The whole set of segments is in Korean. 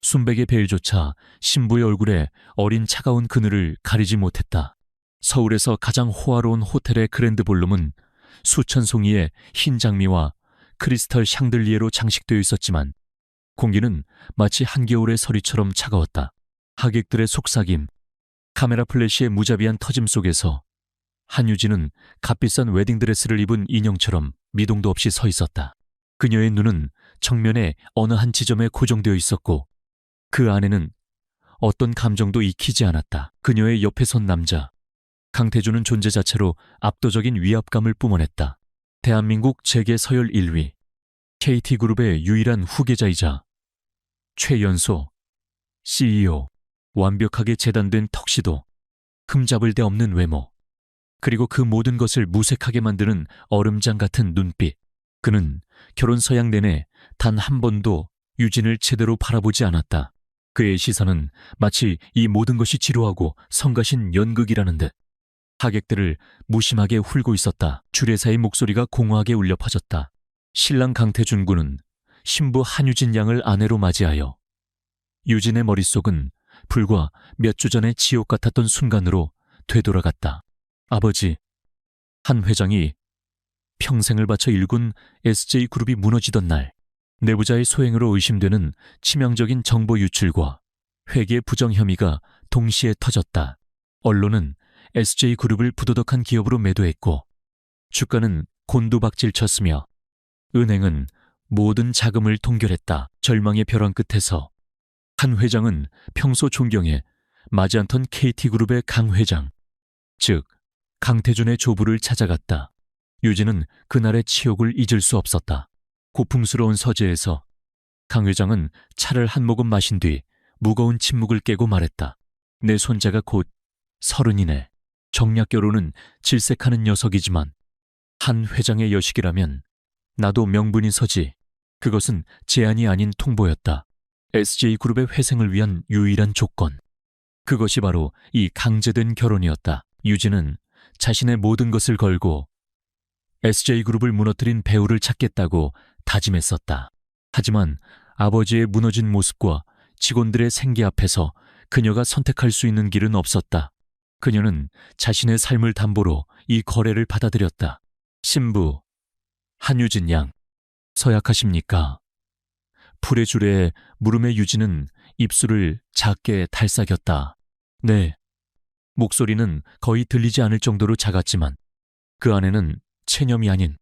순백의 베일조차 신부의 얼굴에 어린 차가운 그늘을 가리지 못했다. 서울에서 가장 호화로운 호텔의 그랜드 볼룸은 수천 송이의 흰 장미와 크리스털 샹들리에로 장식되어 있었지만 공기는 마치 한겨울의 서리처럼 차가웠다. 하객들의 속삭임, 카메라 플래시의 무자비한 터짐 속에서 한유진은 값비싼 웨딩드레스를 입은 인형처럼 미동도 없이 서 있었다. 그녀의 눈은 정면의 어느 한 지점에 고정되어 있었고 그 안에는 어떤 감정도 익히지 않았다. 그녀의 옆에 선 남자, 강태준은 존재 자체로 압도적인 위압감을 뿜어냈다. 대한민국 재계 서열 1위, KT그룹의 유일한 후계자이자 최연소, CEO, 완벽하게 재단된 턱시도, 흠잡을 데 없는 외모, 그리고 그 모든 것을 무색하게 만드는 얼음장 같은 눈빛. 그는 결혼 서약 내내 단 한 번도 유진을 제대로 바라보지 않았다. 그의 시선은 마치 이 모든 것이 지루하고 성가신 연극이라는 듯 하객들을 무심하게 훑고 있었다. 주례사의 목소리가 공허하게 울려 퍼졌다. 신랑 강태준 군은 신부 한유진 양을 아내로 맞이하여 유진의 머릿속은 불과 몇 주 전의 지옥 같았던 순간으로 되돌아갔다. 아버지, 한 회장이 평생을 바쳐 일군 SJ그룹이 무너지던 날, 내부자의 소행으로 의심되는 치명적인 정보 유출과 회계 부정 혐의가 동시에 터졌다. 언론은 SJ그룹을 부도덕한 기업으로 매도했고 주가는 곤두박질 쳤으며 은행은 모든 자금을 동결했다. 절망의 벼랑 끝에서 한 회장은 평소 존경에 마지 않던 KT그룹의 강 회장, 즉 강태준의 조부를 찾아갔다. 유진은 그날의 치욕을 잊을 수 없었다. 고풍스러운 서재에서 강 회장은 차를 한 모금 마신 뒤 무거운 침묵을 깨고 말했다. 내 손자가 곧 30이네. 정략 결혼은 질색하는 녀석이지만 한 회장의 여식이라면 나도 명분이 서지. 그것은 제안이 아닌 통보였다. SJ그룹의 회생을 위한 유일한 조건. 그것이 바로 이 강제된 결혼이었다. 유진은 자신의 모든 것을 걸고 SJ그룹을 무너뜨린 배우를 찾겠다고 다짐했었다. 하지만 아버지의 무너진 모습과 직원들의 생계 앞에서 그녀가 선택할 수 있는 길은 없었다. 그녀는 자신의 삶을 담보로 이 거래를 받아들였다. 신부, 한유진 양, 서약하십니까? 풀의 주례에 물음의 유진은 입술을 작게 달싹였다. 네. 목소리는 거의 들리지 않을 정도로 작았지만 그 안에는 체념이 아닌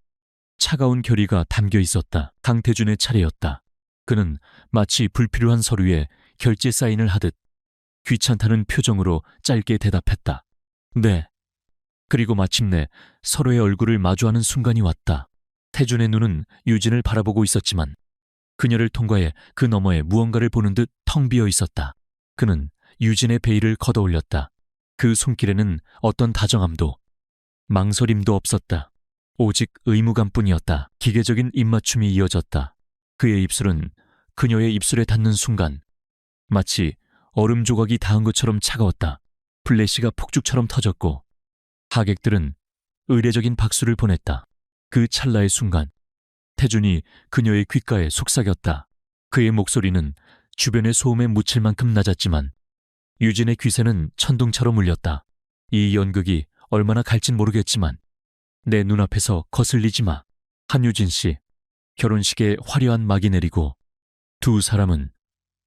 차가운 결의가 담겨 있었다. 강태준의 차례였다. 그는 마치 불필요한 서류에 결제 사인을 하듯 귀찮다는 표정으로 짧게 대답했다. 네. 그리고 마침내 서로의 얼굴을 마주하는 순간이 왔다. 태준의 눈은 유진을 바라보고 있었지만 그녀를 통과해 그 너머에 무언가를 보는 듯 텅 비어 있었다. 그는 유진의 베일을 걷어올렸다. 그 손길에는 어떤 다정함도 망설임도 없었다. 오직 의무감뿐이었다. 기계적인 입맞춤이 이어졌다. 그의 입술은 그녀의 입술에 닿는 순간 마치 얼음 조각이 닿은 것처럼 차가웠다. 플래시가 폭죽처럼 터졌고 하객들은 의례적인 박수를 보냈다. 그 찰나의 순간 태준이 그녀의 귓가에 속삭였다. 그의 목소리는 주변의 소음에 묻힐 만큼 낮았지만 유진의 귀새는 천둥처럼 울렸다. 이 연극이 얼마나 갈진 모르겠지만 내 눈앞에서 거슬리지 마. 한유진 씨, 결혼식에 화려한 막이 내리고 두 사람은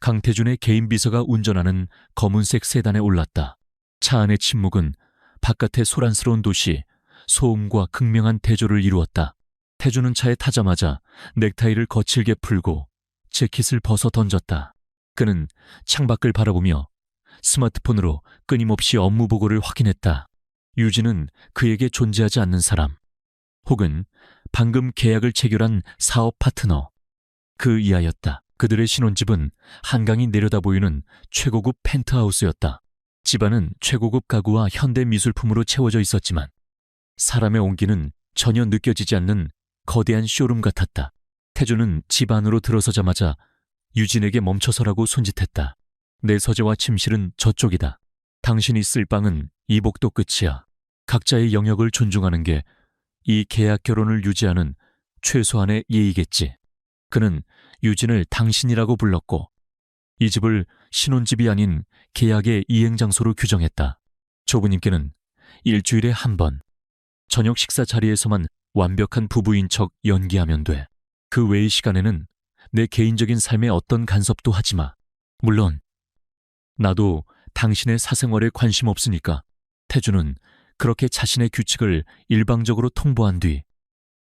강태준의 개인 비서가 운전하는 검은색 세단에 올랐다. 차 안의 침묵은 바깥의 소란스러운 도시, 소음과 극명한 대조를 이루었다. 태준은 차에 타자마자 넥타이를 거칠게 풀고 재킷을 벗어 던졌다. 그는 창밖을 바라보며 스마트폰으로 끊임없이 업무 보고를 확인했다. 유진은 그에게 존재하지 않는 사람, 혹은 방금 계약을 체결한 사업 파트너, 그 이하였다. 그들의 신혼집은 한강이 내려다 보이는 최고급 펜트하우스였다. 집안은 최고급 가구와 현대 미술품으로 채워져 있었지만 사람의 온기는 전혀 느껴지지 않는 거대한 쇼룸 같았다. 태준은 집 안으로 들어서자마자 유진에게 멈춰서라고 손짓했다. 내 서재와 침실은 저쪽이다. 당신이 쓸 방은 이 복도 끝이야. 각자의 영역을 존중하는 게 이 계약 결혼을 유지하는 최소한의 예의겠지. 그는 유진을 당신이라고 불렀고 이 집을 신혼집이 아닌 계약의 이행장소로 규정했다. 조부님께는 일주일에 한 번, 저녁 식사 자리에서만 완벽한 부부인 척 연기하면 돼. 그 외의 시간에는 내 개인적인 삶에 어떤 간섭도 하지 마. 물론 나도 당신의 사생활에 관심 없으니까. 태주는 그렇게 자신의 규칙을 일방적으로 통보한 뒤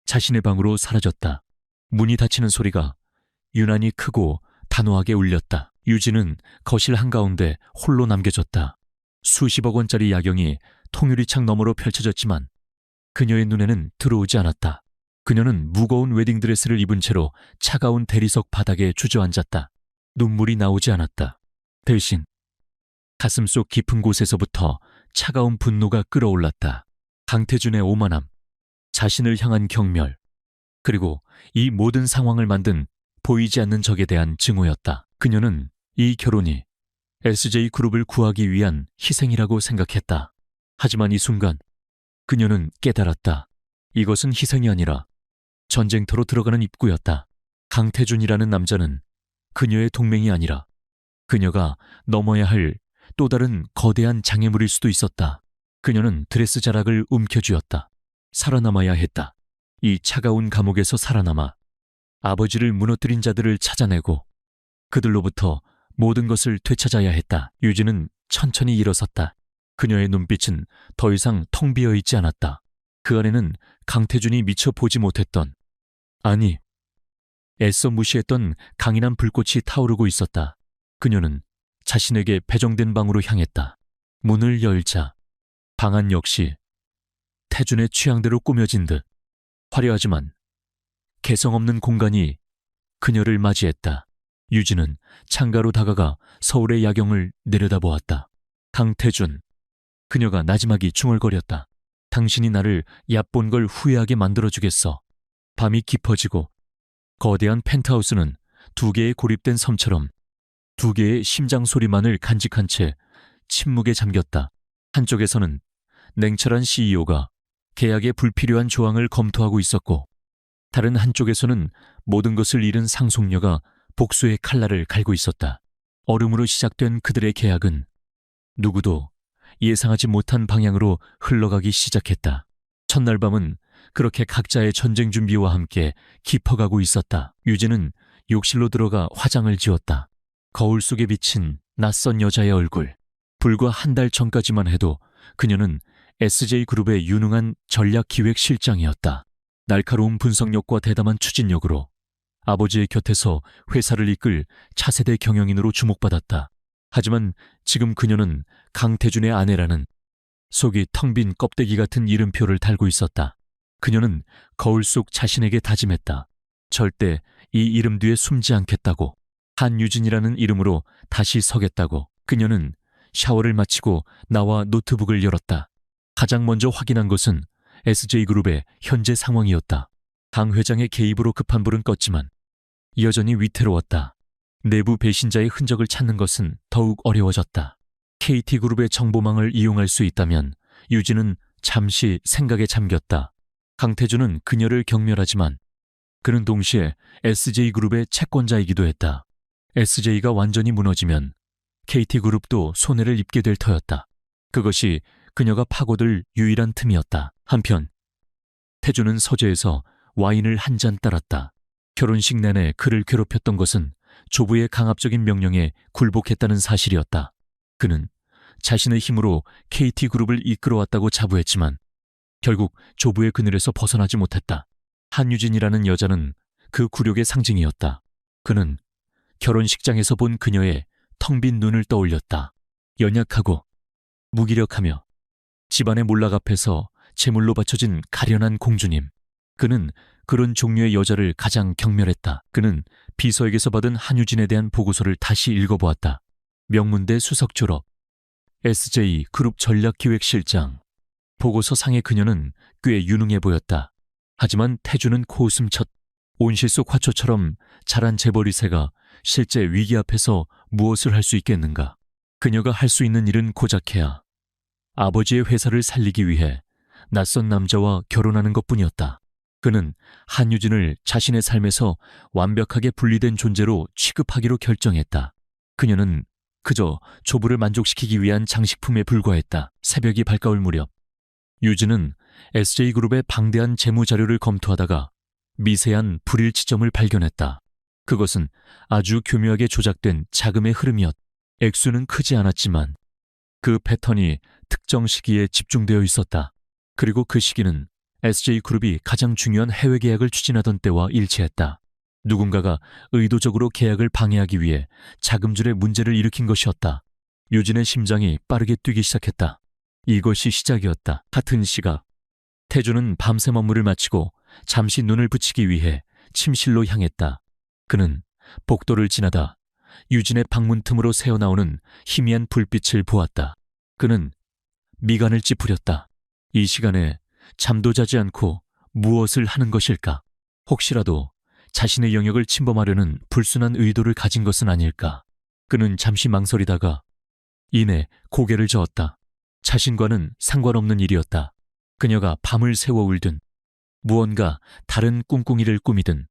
자신의 방으로 사라졌다. 문이 닫히는 소리가 유난히 크고 단호하게 울렸다. 유진은 거실 한가운데 홀로 남겨졌다. 수십억 원짜리 야경이 통유리창 너머로 펼쳐졌지만 그녀의 눈에는 들어오지 않았다. 그녀는 무거운 웨딩드레스를 입은 채로 차가운 대리석 바닥에 주저앉았다. 눈물이 나오지 않았다. 대신 가슴속 깊은 곳에서부터 차가운 분노가 끓어올랐다. 강태준의 오만함, 자신을 향한 경멸, 그리고 이 모든 상황을 만든 보이지 않는 적에 대한 증오였다. 그녀는 이 결혼이 SJ그룹을 구하기 위한 희생이라고 생각했다. 하지만 이 순간 그녀는 깨달았다. 이것은 희생이 아니라 전쟁터로 들어가는 입구였다. 강태준이라는 남자는 그녀의 동맹이 아니라 그녀가 넘어야 할 또 다른 거대한 장애물일 수도 있었다. 그녀는 드레스 자락을 움켜쥐었다. 살아남아야 했다. 이 차가운 감옥에서 살아남아 아버지를 무너뜨린 자들을 찾아내고 그들로부터 모든 것을 되찾아야 했다. 유진은 천천히 일어섰다. 그녀의 눈빛은 더 이상 텅 비어 있지 않았다. 그 안에는 강태준이 미처 보지 못했던, 아니, 애써 무시했던 강인한 불꽃이 타오르고 있었다. 그녀는 자신에게 배정된 방으로 향했다. 문을 열자 방 안 역시 태준의 취향대로 꾸며진 듯 화려하지만 개성 없는 공간이 그녀를 맞이했다. 유진은 창가로 다가가 서울의 야경을 내려다보았다. 강태준. 그녀가 나지막이 중얼거렸다. 당신이 나를 얕본 걸 후회하게 만들어주겠어. 밤이 깊어지고 거대한 펜트하우스는 두 개의 고립된 섬처럼 두 개의 심장 소리만을 간직한 채 침묵에 잠겼다. 한쪽에서는 냉철한 CEO가 계약에 불필요한 조항을 검토하고 있었고 다른 한쪽에서는 모든 것을 잃은 상속녀가 복수의 칼날을 갈고 있었다. 얼음으로 시작된 그들의 계약은 누구도 예상하지 못한 방향으로 흘러가기 시작했다. 첫날 밤은 그렇게 각자의 전쟁 준비와 함께 깊어가고 있었다. 유진은 욕실로 들어가 화장을 지웠다. 거울 속에 비친 낯선 여자의 얼굴. 불과 한 달 전까지만 해도 그녀는 SJ그룹의 유능한 전략기획실장이었다. 날카로운 분석력과 대담한 추진력으로 아버지의 곁에서 회사를 이끌 차세대 경영인으로 주목받았다. 하지만 지금 그녀는 강태준의 아내라는 속이 텅 빈 껍데기 같은 이름표를 달고 있었다. 그녀는 거울 속 자신에게 다짐했다. 절대 이 이름 뒤에 숨지 않겠다고. 한유진이라는 이름으로 다시 서겠다고. 그녀는 샤워를 마치고 나와 노트북을 열었다. 가장 먼저 확인한 것은 SJ그룹의 현재 상황이었다. 강 회장의 개입으로 급한 불은 껐지만 여전히 위태로웠다. 내부 배신자의 흔적을 찾는 것은 더욱 어려워졌다. KT그룹의 정보망을 이용할 수 있다면 유진은 잠시 생각에 잠겼다. 강태준은 그녀를 경멸하지만 그는 동시에 SJ그룹의 채권자이기도 했다. SJ가 완전히 무너지면 KT그룹도 손해를 입게 될 터였다. 그것이 그녀가 파고들 유일한 틈이었다. 한편 태준은 서재에서 와인을 한 잔 따랐다. 결혼식 내내 그를 괴롭혔던 것은 조부의 강압적인 명령에 굴복했다는 사실이었다. 그는 자신의 힘으로 KT그룹을 이끌어왔다고 자부했지만 결국 조부의 그늘에서 벗어나지 못했다. 한유진이라는 여자는 그 굴욕의 상징이었다. 그는 결혼식장에서 본 그녀의 텅 빈 눈을 떠올렸다. 연약하고 무기력하며 집안의 몰락 앞에서 제물로 바쳐진 가련한 공주님. 그는 그런 종류의 여자를 가장 경멸했다. 그는 비서에게서 받은 한유진에 대한 보고서를 다시 읽어보았다. 명문대 수석 졸업, SJ 그룹 전략기획실장. 보고서 상의 그녀는 꽤 유능해 보였다. 하지만 태주는 코웃음 쳤. 온실 속 화초처럼 자란 재벌이세가 실제 위기 앞에서 무엇을 할 수 있겠는가. 그녀가 할 수 있는 일은 고작해야 아버지의 회사를 살리기 위해 낯선 남자와 결혼하는 것뿐이었다. 그는 한유진을 자신의 삶에서 완벽하게 분리된 존재로 취급하기로 결정했다. 그녀는 그저 조부를 만족시키기 위한 장식품에 불과했다. 새벽이 밝아올 무렵 유진은 SJ그룹의 방대한 재무 자료를 검토하다가 미세한 불일치점을 발견했다. 그것은 아주 교묘하게 조작된 자금의 흐름이었다. 액수는 크지 않았지만 그 패턴이 특정 시기에 집중되어 있었다. 그리고 그 시기는 SJ그룹이 가장 중요한 해외 계약을 추진하던 때와 일치했다. 누군가가 의도적으로 계약을 방해하기 위해 자금줄에 문제를 일으킨 것이었다. 유진의 심장이 빠르게 뛰기 시작했다. 이것이 시작이었다. 같은 시각 태주는 밤샘 업무를 마치고 잠시 눈을 붙이기 위해 침실로 향했다. 그는 복도를 지나다 유진의 방문 틈으로 새어나오는 희미한 불빛을 보았다. 그는 미간을 찌푸렸다. 이 시간에 잠도 자지 않고 무엇을 하는 것일까? 혹시라도 자신의 영역을 침범하려는 불순한 의도를 가진 것은 아닐까? 그는 잠시 망설이다가 이내 고개를 저었다. 자신과는 상관없는 일이었다. 그녀가 밤을 새워 울든 무언가 다른 꿍꿍이를 꾸미든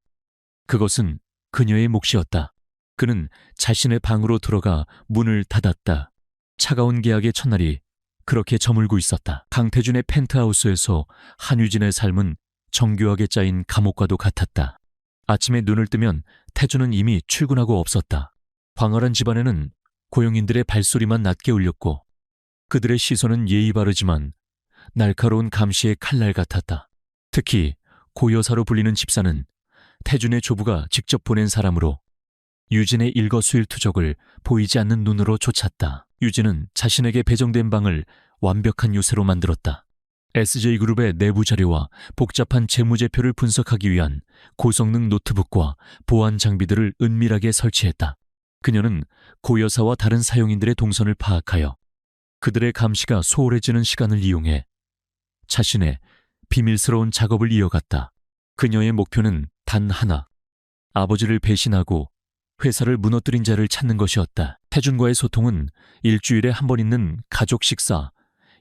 그것은 그녀의 몫이었다. 그는 자신의 방으로 들어가 문을 닫았다. 차가운 계약의 첫날이 그렇게 저물고 있었다. 강태준의 펜트하우스에서 한유진의 삶은 정교하게 짜인 감옥과도 같았다. 아침에 눈을 뜨면 태준은 이미 출근하고 없었다. 광활한 집안에는 고용인들의 발소리만 낮게 울렸고 그들의 시선은 예의 바르지만 날카로운 감시의 칼날 같았다. 특히 고여사로 불리는 집사는 태준의 조부가 직접 보낸 사람으로 유진의 일거수일투족을 보이지 않는 눈으로 쫓았다. 유진은 자신에게 배정된 방을 완벽한 요새로 만들었다. SJ그룹의 내부 자료와 복잡한 재무제표를 분석하기 위한 고성능 노트북과 보안 장비들을 은밀하게 설치했다. 그녀는 고여사와 다른 사용인들의 동선을 파악하여 그들의 감시가 소홀해지는 시간을 이용해 자신의 비밀스러운 작업을 이어갔다. 그녀의 목표는 단 하나, 아버지를 배신하고 회사를 무너뜨린 자를 찾는 것이었다. 태준과의 소통은 일주일에 한 번 있는 가족 식사,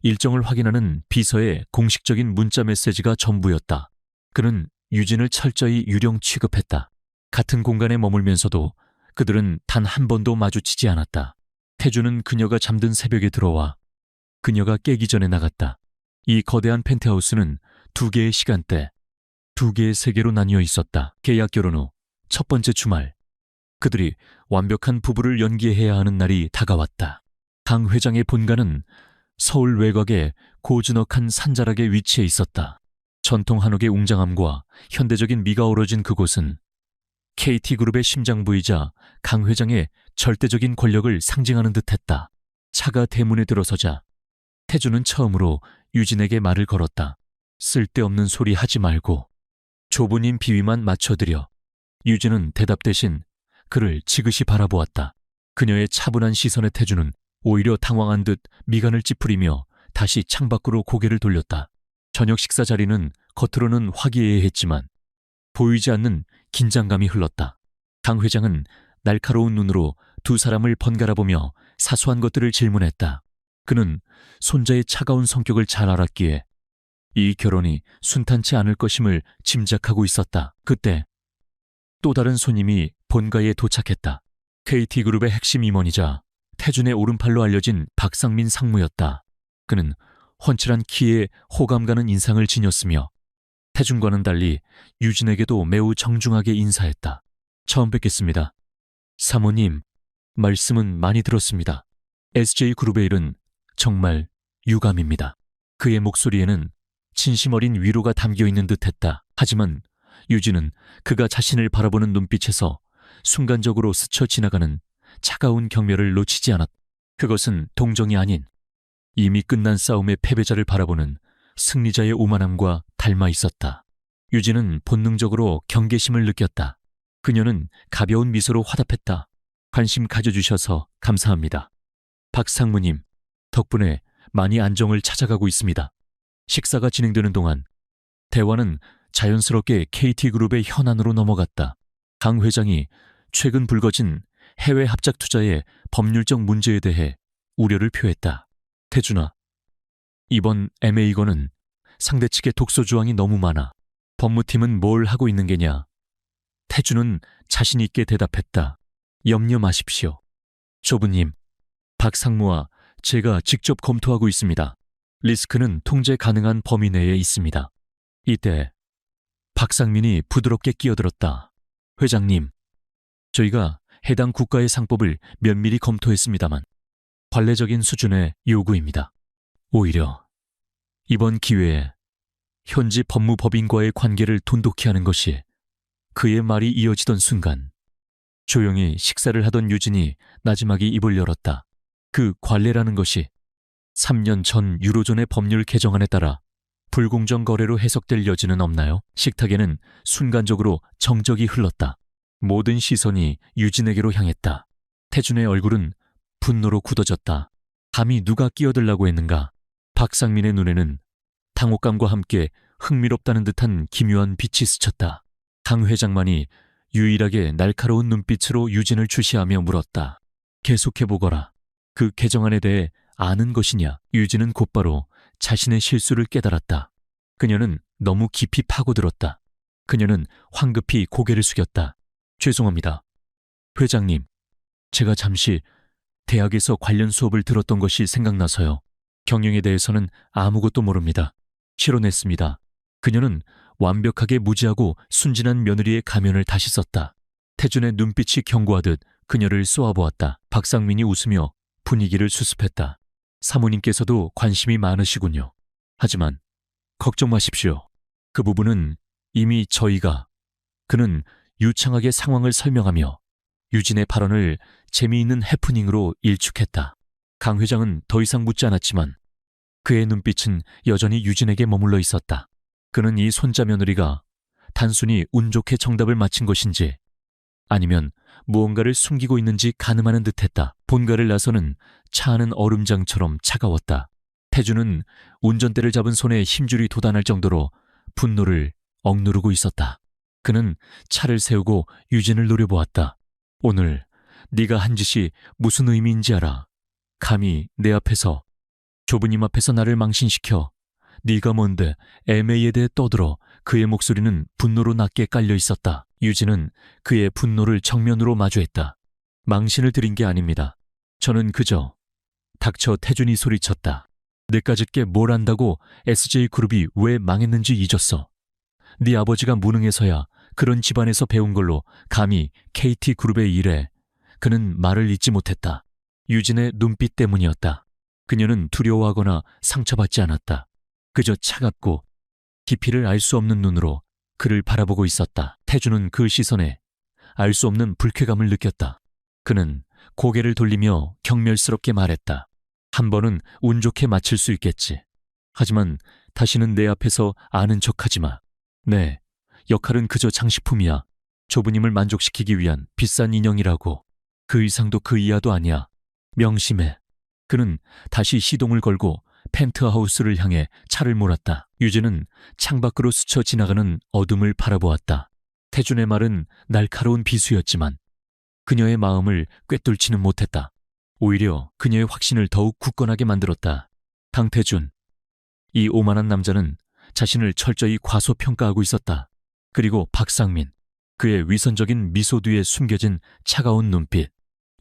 일정을 확인하는 비서의 공식적인 문자 메시지가 전부였다. 그는 유진을 철저히 유령 취급했다. 같은 공간에 머물면서도 그들은 단 한 번도 마주치지 않았다. 태준은 그녀가 잠든 새벽에 들어와 그녀가 깨기 전에 나갔다. 이 거대한 펜트하우스는 2개의 시간대, 2개의 세계로 나뉘어 있었다. 계약 결혼 후 첫 번째 주말, 그들이 완벽한 부부를 연기해야 하는 날이 다가왔다. 강 회장의 본가는 서울 외곽의 고즈넉한 산자락에 위치해 있었다. 전통 한옥의 웅장함과 현대적인 미가 어우러진 그곳은 KT그룹의 심장부이자 강 회장의 절대적인 권력을 상징하는 듯했다. 차가 대문에 들어서자 태주는 처음으로 유진에게 말을 걸었다. 쓸데없는 소리 하지 말고 조부님 비위만 맞춰드려. 유진은 대답 대신 그를 지그시 바라보았다. 그녀의 차분한 시선에 태주는 오히려 당황한 듯 미간을 찌푸리며 다시 창밖으로 고개를 돌렸다. 저녁 식사 자리는 겉으로는 화기애애했지만 보이지 않는 긴장감이 흘렀다. 강 회장은 날카로운 눈으로 두 사람을 번갈아 보며 사소한 것들을 질문했다. 그는 손자의 차가운 성격을 잘 알았기에 이 결혼이 순탄치 않을 것임을 짐작하고 있었다. 그때 또 다른 손님이 본가에 도착했다. KT그룹의 핵심 임원이자 태준의 오른팔로 알려진 박상민 상무였다. 그는 훤칠한 키에 호감 가는 인상을 지녔으며 태준과는 달리 유진에게도 매우 정중하게 인사했다. 처음 뵙겠습니다. 사모님, 말씀은 많이 들었습니다. SJ그룹의 일은 정말 유감입니다. 그의 목소리에는 진심 어린 위로가 담겨 있는 듯했다. 하지만 유진은 그가 자신을 바라보는 눈빛에서 순간적으로 스쳐 지나가는 차가운 경멸을 놓치지 않았다. 그것은 동정이 아닌 이미 끝난 싸움의 패배자를 바라보는 승리자의 오만함과 닮아 있었다. 유진은 본능적으로 경계심을 느꼈다. 그녀는 가벼운 미소로 화답했다. 관심 가져주셔서 감사합니다. 박 상무님, 덕분에 많이 안정을 찾아가고 있습니다. 식사가 진행되는 동안 대화는 자연스럽게 KT그룹의 현안으로 넘어갔다. 강 회장이 최근 불거진 해외 합작 투자의 법률적 문제에 대해 우려를 표했다. 태준아, 이번 MA건은 상대 측의 독소 조항이 너무 많아. 법무팀은 뭘 하고 있는 게냐? 태준은 자신 있게 대답했다. 염려 마십시오. 조부님, 박상무와 제가 직접 검토하고 있습니다. 리스크는 통제 가능한 범위 내에 있습니다. 이때 박상민이 부드럽게 끼어들었다. 회장님, 저희가 해당 국가의 상법을 면밀히 검토했습니다만 관례적인 수준의 요구입니다. 오히려 이번 기회에 현지 법무법인과의 관계를 돈독히 하는 것이 그의 말이 이어지던 순간 조용히 식사를 하던 유진이 나지막이 입을 열었다. 그 관례라는 것이 3년 전 유로존의 법률 개정안에 따라 불공정 거래로 해석될 여지는 없나요? 식탁에는 순간적으로 정적이 흘렀다. 모든 시선이 유진에게로 향했다. 태준의 얼굴은 분노로 굳어졌다. 감히 누가 끼어들라고 했는가? 박상민의 눈에는 당혹감과 함께 흥미롭다는 듯한 기묘한 빛이 스쳤다. 강 회장만이 유일하게 날카로운 눈빛으로 유진을 주시하며 물었다. 계속해보거라. 그 개정안에 대해 아는 것이냐? 유진은 곧바로 자신의 실수를 깨달았다. 그녀는 너무 깊이 파고들었다. 그녀는 황급히 고개를 숙였다. 죄송합니다. 회장님, 제가 잠시 대학에서 관련 수업을 들었던 것이 생각나서요. 경영에 대해서는 아무것도 모릅니다. 실언했습니다. 그녀는 완벽하게 무지하고 순진한 며느리의 가면을 다시 썼다. 태준의 눈빛이 경고하듯 그녀를 쏘아보았다. 박상민이 웃으며 분위기를 수습했다. 사모님께서도 관심이 많으시군요. 하지만 걱정 마십시오. 그 부분은 이미 저희가... 그는 유창하게 상황을 설명하며 유진의 발언을 재미있는 해프닝으로 일축했다. 강 회장은 더 이상 묻지 않았지만 그의 눈빛은 여전히 유진에게 머물러 있었다. 그는 이 손자 며느리가 단순히 운 좋게 정답을 맞힌 것인지 아니면 무언가를 숨기고 있는지 가늠하는 듯했다. 본가를 나서는 차 안은 얼음장처럼 차가웠다. 태준은 운전대를 잡은 손에 힘줄이 돋아날 정도로 분노를 억누르고 있었다. 그는 차를 세우고 유진을 노려보았다. 오늘 네가 한 짓이 무슨 의미인지 알아. 감히 내 앞에서, 조부님 앞에서 나를 망신시켜. 네가 뭔데 MA에 대해 떠들어. 그의 목소리는 분노로 낮게 깔려 있었다. 유진은 그의 분노를 정면으로 마주했다. 망신을 드린 게 아닙니다. 저는 그저... 닥쳐. 태준이 소리쳤다. 내까짓게 뭘 안다고 SJ그룹이 왜 망했는지 잊었어. 네 아버지가 무능해서야 그런 집안에서 배운 걸로 감히 KT그룹에 일해. 그는 말을 잇지 못했다. 유진의 눈빛 때문이었다. 그녀는 두려워하거나 상처받지 않았다. 그저 차갑고 깊이를 알 수 없는 눈으로 그를 바라보고 있었다. 태준은 그 시선에 알 수 없는 불쾌감을 느꼈다. 그는 고개를 돌리며 경멸스럽게 말했다. 한 번은 운 좋게 맞힐 수 있겠지. 하지만 다시는 내 앞에서 아는 척하지 마. 네, 역할은 그저 장식품이야. 조부님을 만족시키기 위한 비싼 인형이라고. 그 이상도 그 이하도 아니야. 명심해. 그는 다시 시동을 걸고 펜트하우스를 향해 차를 몰았다. 유진은 창밖으로 스쳐 지나가는 어둠을 바라보았다. 태준의 말은 날카로운 비수였지만 그녀의 마음을 꿰뚫지는 못했다. 오히려 그녀의 확신을 더욱 굳건하게 만들었다. 강태준, 이 오만한 남자는 자신을 철저히 과소평가하고 있었다. 그리고 박상민, 그의 위선적인 미소 뒤에 숨겨진 차가운 눈빛.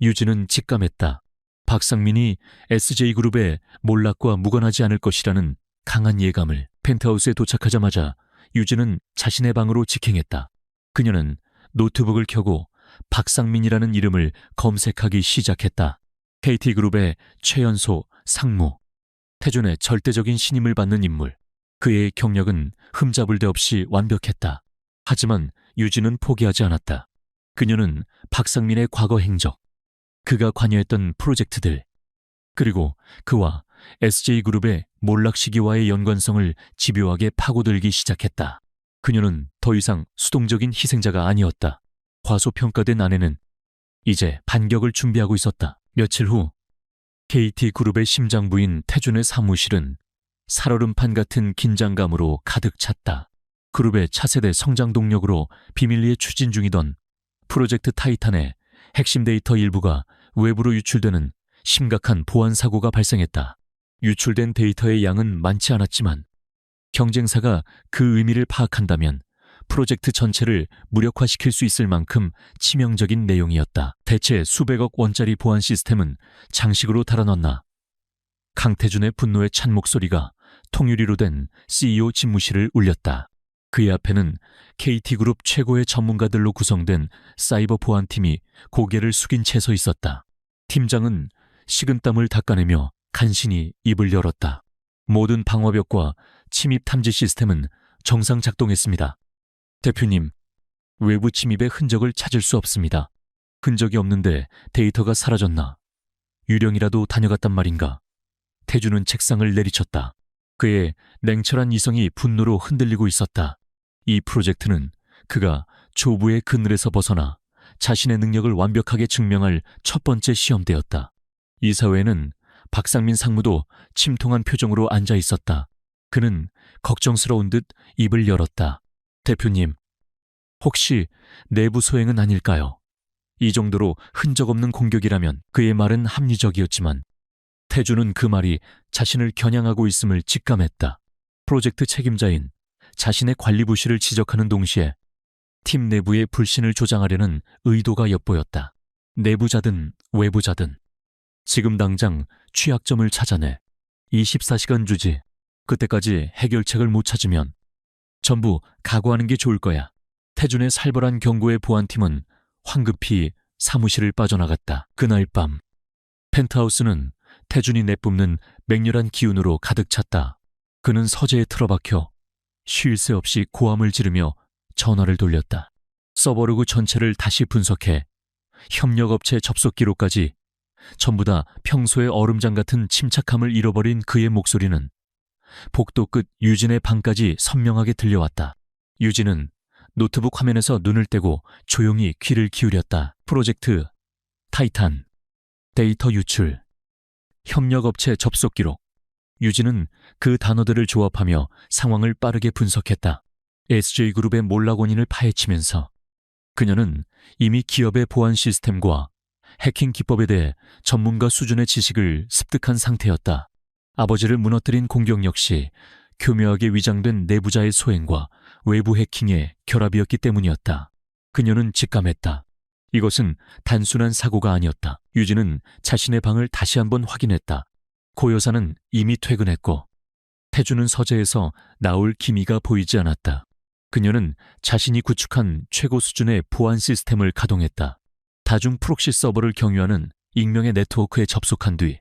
유진은 직감했다. 박상민이 SJ그룹의 몰락과 무관하지 않을 것이라는 강한 예감을. 펜트하우스에 도착하자마자 유진은 자신의 방으로 직행했다. 그녀는 노트북을 켜고 박상민이라는 이름을 검색하기 시작했다. KT그룹의 최연소 상무, 태준의 절대적인 신임을 받는 인물. 그의 경력은 흠잡을 데 없이 완벽했다. 하지만 유진은 포기하지 않았다. 그녀는 박상민의 과거 행적, 그가 관여했던 프로젝트들, 그리고 그와 SJ그룹의 몰락 시기와의 연관성을 집요하게 파고들기 시작했다. 그녀는 더 이상 수동적인 희생자가 아니었다. 과소평가된 아내는 이제 반격을 준비하고 있었다. 며칠 후 KT그룹의 심장부인 태준의 사무실은 살얼음판 같은 긴장감으로 가득 찼다. 그룹의 차세대 성장 동력으로 비밀리에 추진 중이던 프로젝트 타이탄의 핵심 데이터 일부가 외부로 유출되는 심각한 보안 사고가 발생했다. 유출된 데이터의 양은 많지 않았지만 경쟁사가 그 의미를 파악한다면 프로젝트 전체를 무력화시킬 수 있을 만큼 치명적인 내용이었다. 대체 수백억 원짜리 보안 시스템은 장식으로 달아넣나. 강태준의 분노에 찬 목소리가 통유리로 된 CEO 집무실을 울렸다. 그의 앞에는 KT그룹 최고의 전문가들로 구성된 사이버 보안팀이 고개를 숙인 채 서 있었다. 팀장은 식은땀을 닦아내며 간신히 입을 열었다. 모든 방화벽과 침입 탐지 시스템은 정상 작동했습니다. 대표님, 외부 침입의 흔적을 찾을 수 없습니다. 흔적이 없는데 데이터가 사라졌나? 유령이라도 다녀갔단 말인가? 태준은 책상을 내리쳤다. 그의 냉철한 이성이 분노로 흔들리고 있었다. 이 프로젝트는 그가 조부의 그늘에서 벗어나 자신의 능력을 완벽하게 증명할 첫 번째 시험대였다. 이사회에는 박상민 상무도 침통한 표정으로 앉아 있었다. 그는 걱정스러운 듯 입을 열었다. 대표님, 혹시 내부 소행은 아닐까요? 이 정도로 흔적 없는 공격이라면. 그의 말은 합리적이었지만 태준은 그 말이 자신을 겨냥하고 있음을 직감했다. 프로젝트 책임자인 자신의 관리 부실을 지적하는 동시에 팀 내부의 불신을 조장하려는 의도가 엿보였다. 내부자든 외부자든 지금 당장 취약점을 찾아내 24시간 주지. 그때까지 해결책을 못 찾으면 전부 각오하는 게 좋을 거야. 태준의 살벌한 경고에 보안팀은 황급히 사무실을 빠져나갔다. 그날 밤 펜트하우스는 태준이 내뿜는 맹렬한 기운으로 가득 찼다. 그는 서재에 틀어박혀 쉴 새 없이 고함을 지르며 전화를 돌렸다. 서버로그 전체를 다시 분석해 협력업체 접속 기록까지 전부 다 평소의 얼음장 같은 침착함을 잃어버린 그의 목소리는 복도 끝 유진의 방까지 선명하게 들려왔다. 유진은 노트북 화면에서 눈을 떼고 조용히 귀를 기울였다. 프로젝트 타이탄, 데이터 유출, 협력업체 접속 기록. 유진은 그 단어들을 조합하며 상황을 빠르게 분석했다. SJ그룹의 몰락 원인을 파헤치면서 그녀는 이미 기업의 보안 시스템과 해킹 기법에 대해 전문가 수준의 지식을 습득한 상태였다. 아버지를 무너뜨린 공격 역시 교묘하게 위장된 내부자의 소행과 외부 해킹의 결합이었기 때문이었다. 그녀는 직감했다. 이것은 단순한 사고가 아니었다. 유진은 자신의 방을 다시 한번 확인했다. 고 여사는 이미 퇴근했고 태준은 서재에서 나올 기미가 보이지 않았다. 그녀는 자신이 구축한 최고 수준의 보안 시스템을 가동했다. 다중 프록시 서버를 경유하는 익명의 네트워크에 접속한 뒤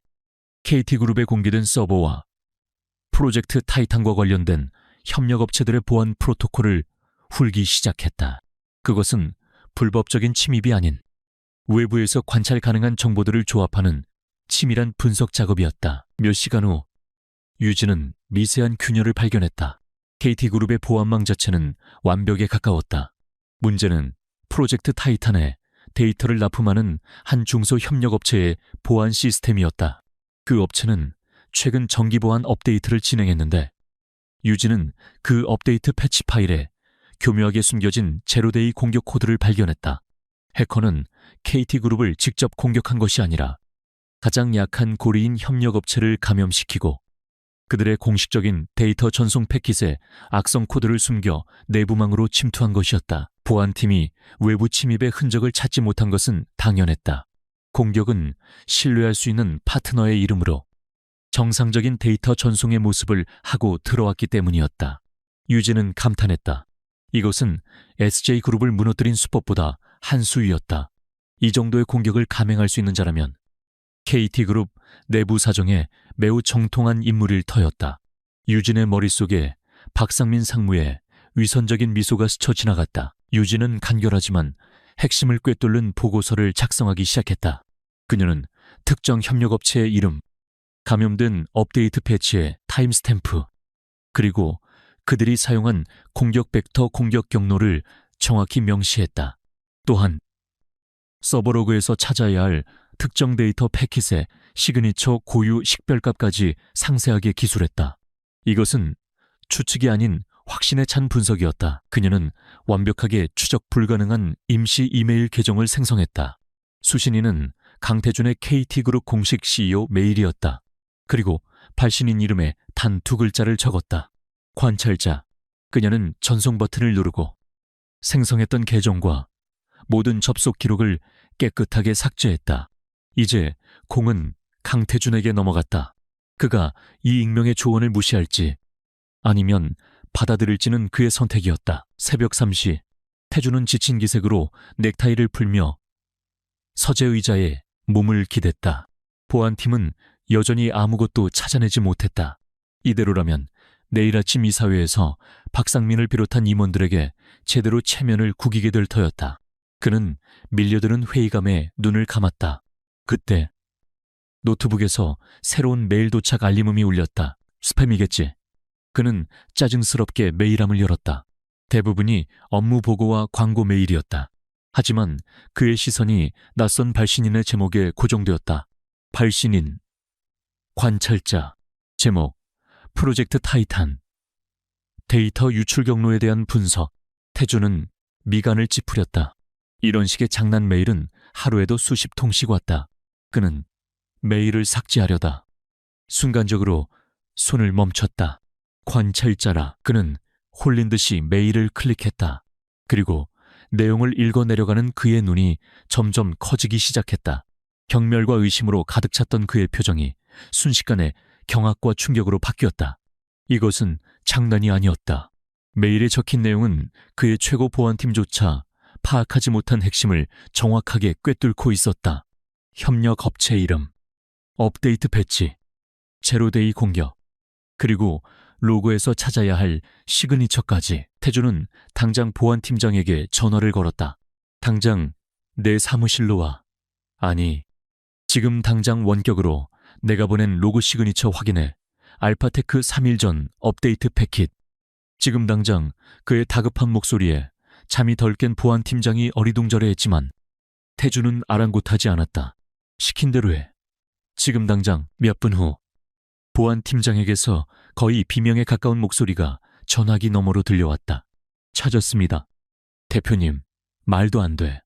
KT그룹에 공개된 서버와 프로젝트 타이탄과 관련된 협력업체들의 보안 프로토콜을 훑기 시작했다. 그것은 불법적인 침입이 아닌 외부에서 관찰 가능한 정보들을 조합하는 치밀한 분석 작업이었다. 몇 시간 후 유진은 미세한 균열을 발견했다. KT그룹의 보안망 자체는 완벽에 가까웠다. 문제는 프로젝트 타이탄에 데이터를 납품하는 한 중소협력업체의 보안 시스템이었다. 그 업체는 최근 정기보안 업데이트를 진행했는데 유진은 그 업데이트 패치 파일에 교묘하게 숨겨진 제로데이 공격 코드를 발견했다. 해커는 KT그룹을 직접 공격한 것이 아니라 가장 약한 고리인 협력업체를 감염시키고 그들의 공식적인 데이터 전송 패킷에 악성 코드를 숨겨 내부망으로 침투한 것이었다. 보안팀이 외부 침입의 흔적을 찾지 못한 것은 당연했다. 공격은 신뢰할 수 있는 파트너의 이름으로 정상적인 데이터 전송의 모습을 하고 들어왔기 때문이었다. 유진은 감탄했다. 이것은 SJ그룹을 무너뜨린 수법보다 한 수위였다. 이 정도의 공격을 감행할 수 있는 자라면 KT그룹 내부 사정에 매우 정통한 인물일 터였다. 유진의 머릿속에 박상민 상무의 위선적인 미소가 스쳐 지나갔다. 유진은 간결하지만 핵심을 꿰뚫는 보고서를 작성하기 시작했다. 그녀는 특정 협력업체의 이름, 감염된 업데이트 패치의 타임스탬프, 그리고 그들이 사용한 공격 벡터 공격 경로를 정확히 명시했다. 또한 서버로그에서 찾아야 할 특정 데이터 패킷의 시그니처 고유 식별값까지 상세하게 기술했다. 이것은 추측이 아닌 확신에 찬 분석이었다. 그녀는 완벽하게 추적 불가능한 임시 이메일 계정을 생성했다. 수신인은 강태준의 KT그룹 공식 CEO 메일이었다. 그리고 발신인 이름에 단 2글자를 적었다. 관찰자. 그녀는 전송 버튼을 누르고 생성했던 계정과 모든 접속 기록을 깨끗하게 삭제했다. 이제 공은 강태준에게 넘어갔다. 그가 이 익명의 조언을 무시할지 아니면 받아들일지는 그의 선택이었다. 새벽 3시, 태준은 지친 기색으로 넥타이를 풀며 서재 의자에 몸을 기댔다. 보안팀은 여전히 아무것도 찾아내지 못했다. 이대로라면 내일 아침 이사회에서 박상민을 비롯한 임원들에게 제대로 체면을 구기게 될 터였다. 그는 밀려드는 회의감에 눈을 감았다. 그때 노트북에서 새로운 메일 도착 알림음이 울렸다. 스팸이겠지. 그는 짜증스럽게 메일함을 열었다. 대부분이 업무 보고와 광고 메일이었다. 하지만 그의 시선이 낯선 발신인의 제목에 고정되었다. 발신인, 관찰자, 제목, 프로젝트 타이탄, 데이터 유출 경로에 대한 분석. 태준은 미간을 찌푸렸다. 이런 식의 장난 메일은 하루에도 수십 통씩 왔다. 그는 메일을 삭제하려다 순간적으로 손을 멈췄다. 관찰자라. 그는 홀린 듯이 메일을 클릭했다. 그리고 내용을 읽어내려가는 그의 눈이 점점 커지기 시작했다. 경멸과 의심으로 가득 찼던 그의 표정이 순식간에 경악과 충격으로 바뀌었다. 이것은 장난이 아니었다. 메일에 적힌 내용은 그의 최고 보안팀조차 파악하지 못한 핵심을 정확하게 꿰뚫고 있었다. 협력 업체 이름, 업데이트 배치, 제로데이 공격, 그리고 로고에서 찾아야 할 시그니처까지. 태준은 당장 보안팀장에게 전화를 걸었다. 당장 내 사무실로 와. 아니, 지금 당장 원격으로 내가 보낸 로고 시그니처 확인해. 알파테크 3일 전 업데이트 패킷. 지금 당장. 그의 다급한 목소리에 잠이 덜 깬 보안팀장이 어리둥절해했지만 태준은 아랑곳하지 않았다. 시킨 대로 해. 지금 당장. 몇 분 후 보안팀장에게서 거의 비명에 가까운 목소리가 전화기 너머로 들려왔다. 찾았습니다. 대표님, 말도 안 돼.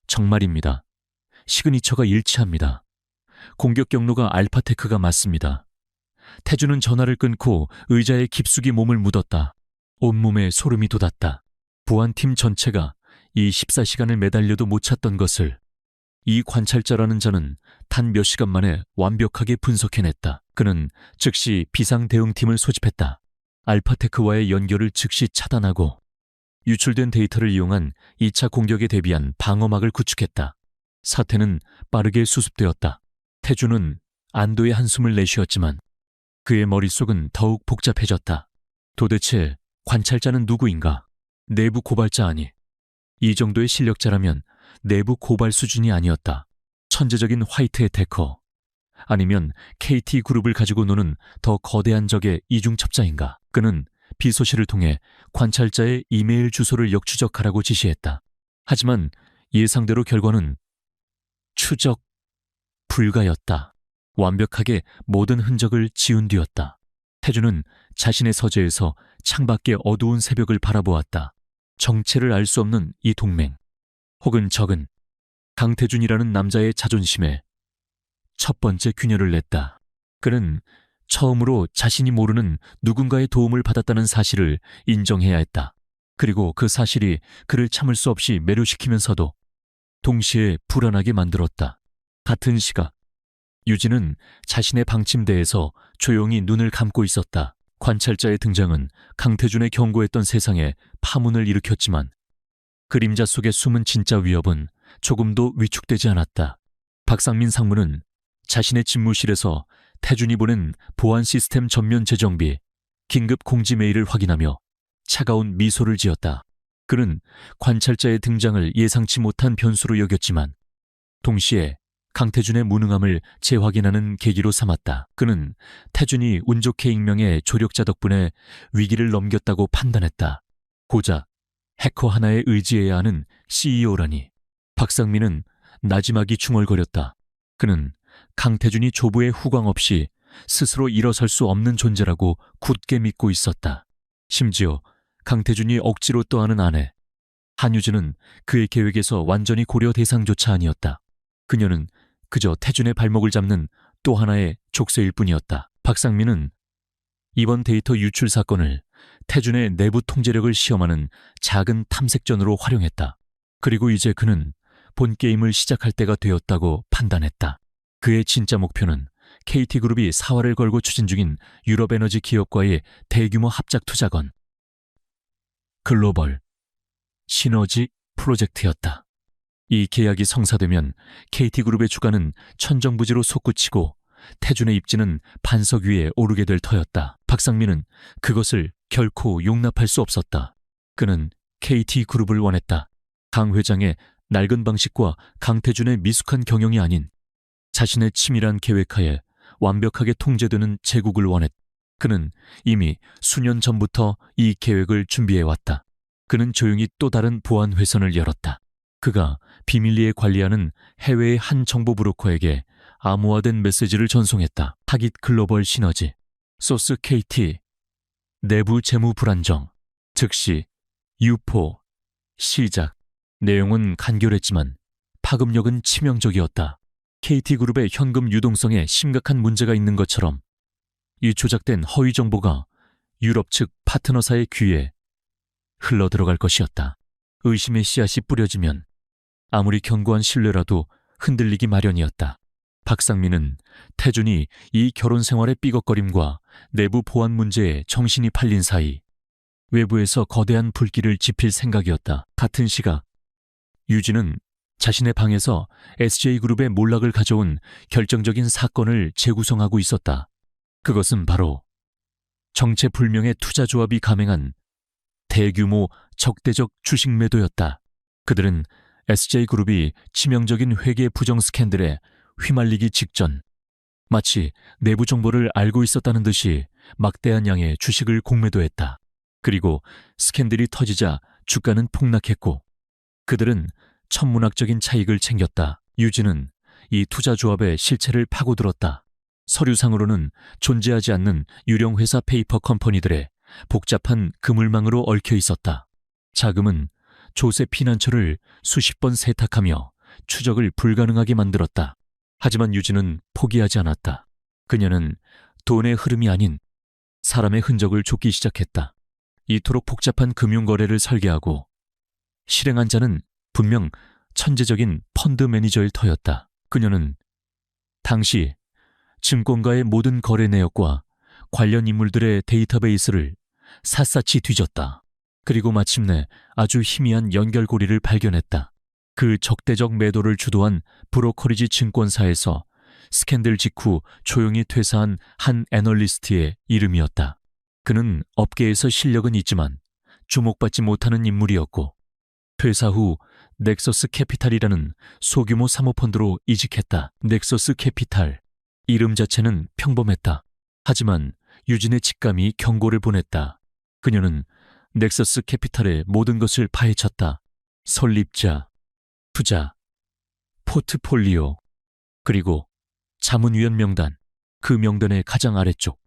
정말입니다. 시그니처가 일치합니다. 공격 경로가 알파테크가 맞습니다. 태준은 전화를 끊고 의자에 깊숙이 몸을 묻었다. 온몸에 소름이 돋았다. 보안팀 전체가 이 14시간을 매달려도 못 찾던 것을 이 관찰자라는 자는 단 몇 시간 만에 완벽하게 분석해냈다. 그는 즉시 비상대응팀을 소집했다. 알파테크와의 연결을 즉시 차단하고 유출된 데이터를 이용한 2차 공격에 대비한 방어막을 구축했다. 사태는 빠르게 수습되었다. 태준은 안도의 한숨을 내쉬었지만 그의 머릿속은 더욱 복잡해졌다. 도대체 관찰자는 누구인가? 내부 고발자 아니. 이 정도의 실력자라면 내부 고발 수준이 아니었다. 천재적인 화이트 해커 아니면 KT그룹을 가지고 노는 더 거대한 적의 이중첩자인가. 그는 비서실을 통해 관찰자의 이메일 주소를 역추적하라고 지시했다. 하지만 예상대로 결과는 추적 불가였다. 완벽하게 모든 흔적을 지운 뒤였다. 태준은 자신의 서재에서 창밖의 어두운 새벽을 바라보았다. 정체를 알 수 없는 이 동맹, 혹은 적은 강태준이라는 남자의 자존심에 첫 번째 균열을 냈다. 그는 처음으로 자신이 모르는 누군가의 도움을 받았다는 사실을 인정해야 했다. 그리고 그 사실이 그를 참을 수 없이 매료시키면서도 동시에 불안하게 만들었다. 같은 시각, 유진은 자신의 방침대에서 조용히 눈을 감고 있었다. 관찰자의 등장은 강태준의 경고했던 세상에 파문을 일으켰지만 그림자 속에 숨은 진짜 위협은 조금도 위축되지 않았다. 박상민 상무는 자신의 집무실에서 태준이 보낸 보안 시스템 전면 재정비, 긴급 공지 메일을 확인하며 차가운 미소를 지었다. 그는 관찰자의 등장을 예상치 못한 변수로 여겼지만 동시에 강태준의 무능함을 재확인하는 계기로 삼았다. 그는 태준이 운 좋게 익명의 조력자 덕분에 위기를 넘겼다고 판단했다. 고작 해커 하나에 의지해야 하는 CEO라니. 박상민은 나지막이 중얼거렸다. 그는 강태준이 조부의 후광 없이 스스로 일어설 수 없는 존재라고 굳게 믿고 있었다. 심지어 강태준이 억지로 떠안은 아내 한유진은 그의 계획에서 완전히 고려 대상조차 아니었다. 그녀는 그저 태준의 발목을 잡는 또 하나의 족쇄일 뿐이었다. 박상민은 이번 데이터 유출 사건을 태준의 내부 통제력을 시험하는 작은 탐색전으로 활용했다. 그리고 이제 그는 본 게임을 시작할 때가 되었다고 판단했다. 그의 진짜 목표는 KT그룹이 사활을 걸고 추진 중인 유럽에너지 기업과의 대규모 합작 투자건 글로벌 시너지 프로젝트였다. 이 계약이 성사되면 KT그룹의 주가는 천정부지로 솟구치고 태준의 입지는 반석 위에 오르게 될 터였다. 박상민은 그것을 결코 용납할 수 없었다. 그는 KT그룹을 원했다. 강 회장의 낡은 방식과 강태준의 미숙한 경영이 아닌 자신의 치밀한 계획하에 완벽하게 통제되는 제국을 원했다. 그는 이미 수년 전부터 이 계획을 준비해왔다. 그는 조용히 또 다른 보안 회선을 열었다. 그가 비밀리에 관리하는 해외의 한 정보 브로커에게 암호화된 메시지를 전송했다. 타깃 글로벌 시너지, 소스 KT, 내부 재무 불안정, 즉시, 유포, 시작. 내용은 간결했지만 파급력은 치명적이었다. KT그룹의 현금 유동성에 심각한 문제가 있는 것처럼 이 조작된 허위 정보가 유럽 측 파트너사의 귀에 흘러들어갈 것이었다. 의심의 씨앗이 뿌려지면 아무리 견고한 신뢰라도 흔들리기 마련이었다. 박상민은 태준이 이 결혼 생활의 삐걱거림과 내부 보안 문제에 정신이 팔린 사이 외부에서 거대한 불길을 지필 생각이었다. 같은 시각 유진은 자신의 방에서 SJ그룹의 몰락을 가져온 결정적인 사건을 재구성하고 있었다. 그것은 바로 정체불명의 투자조합이 감행한 대규모 적대적 주식 매도였다. 그들은 SJ그룹이 치명적인 회계 부정 스캔들에 휘말리기 직전 마치 내부 정보를 알고 있었다는 듯이 막대한 양의 주식을 공매도했다. 그리고 스캔들이 터지자 주가는 폭락했고 그들은 천문학적인 차익을 챙겼다. 유진은 이 투자조합의 실체를 파고들었다. 서류상으로는 존재하지 않는 유령 회사 페이퍼 컴퍼니들의 복잡한 그물망으로 얽혀 있었다. 자금은 조세 피난처를 수십 번 세탁하며 추적을 불가능하게 만들었다. 하지만 유진은 포기하지 않았다. 그녀는 돈의 흐름이 아닌 사람의 흔적을 쫓기 시작했다. 이토록 복잡한 금융거래를 설계하고 실행한 자는 분명 천재적인 펀드 매니저일 터였다. 그녀는 당시 증권가의 모든 거래 내역과 관련 인물들의 데이터베이스를 샅샅이 뒤졌다. 그리고 마침내 아주 희미한 연결고리를 발견했다. 그 적대적 매도를 주도한 브로커리지 증권사에서 스캔들 직후 조용히 퇴사한 한 애널리스트의 이름이었다. 그는 업계에서 실력은 있지만 주목받지 못하는 인물이었고 퇴사 후 넥서스 캐피탈이라는 소규모 사모펀드로 이직했다. 넥서스 캐피탈, 이름 자체는 평범했다. 하지만 유진의 직감이 경고를 보냈다. 그녀는 넥서스 캐피탈의 모든 것을 파헤쳤다. 설립자, 투자, 포트폴리오, 그리고 자문위원 명단, 그 명단의 가장 아래쪽.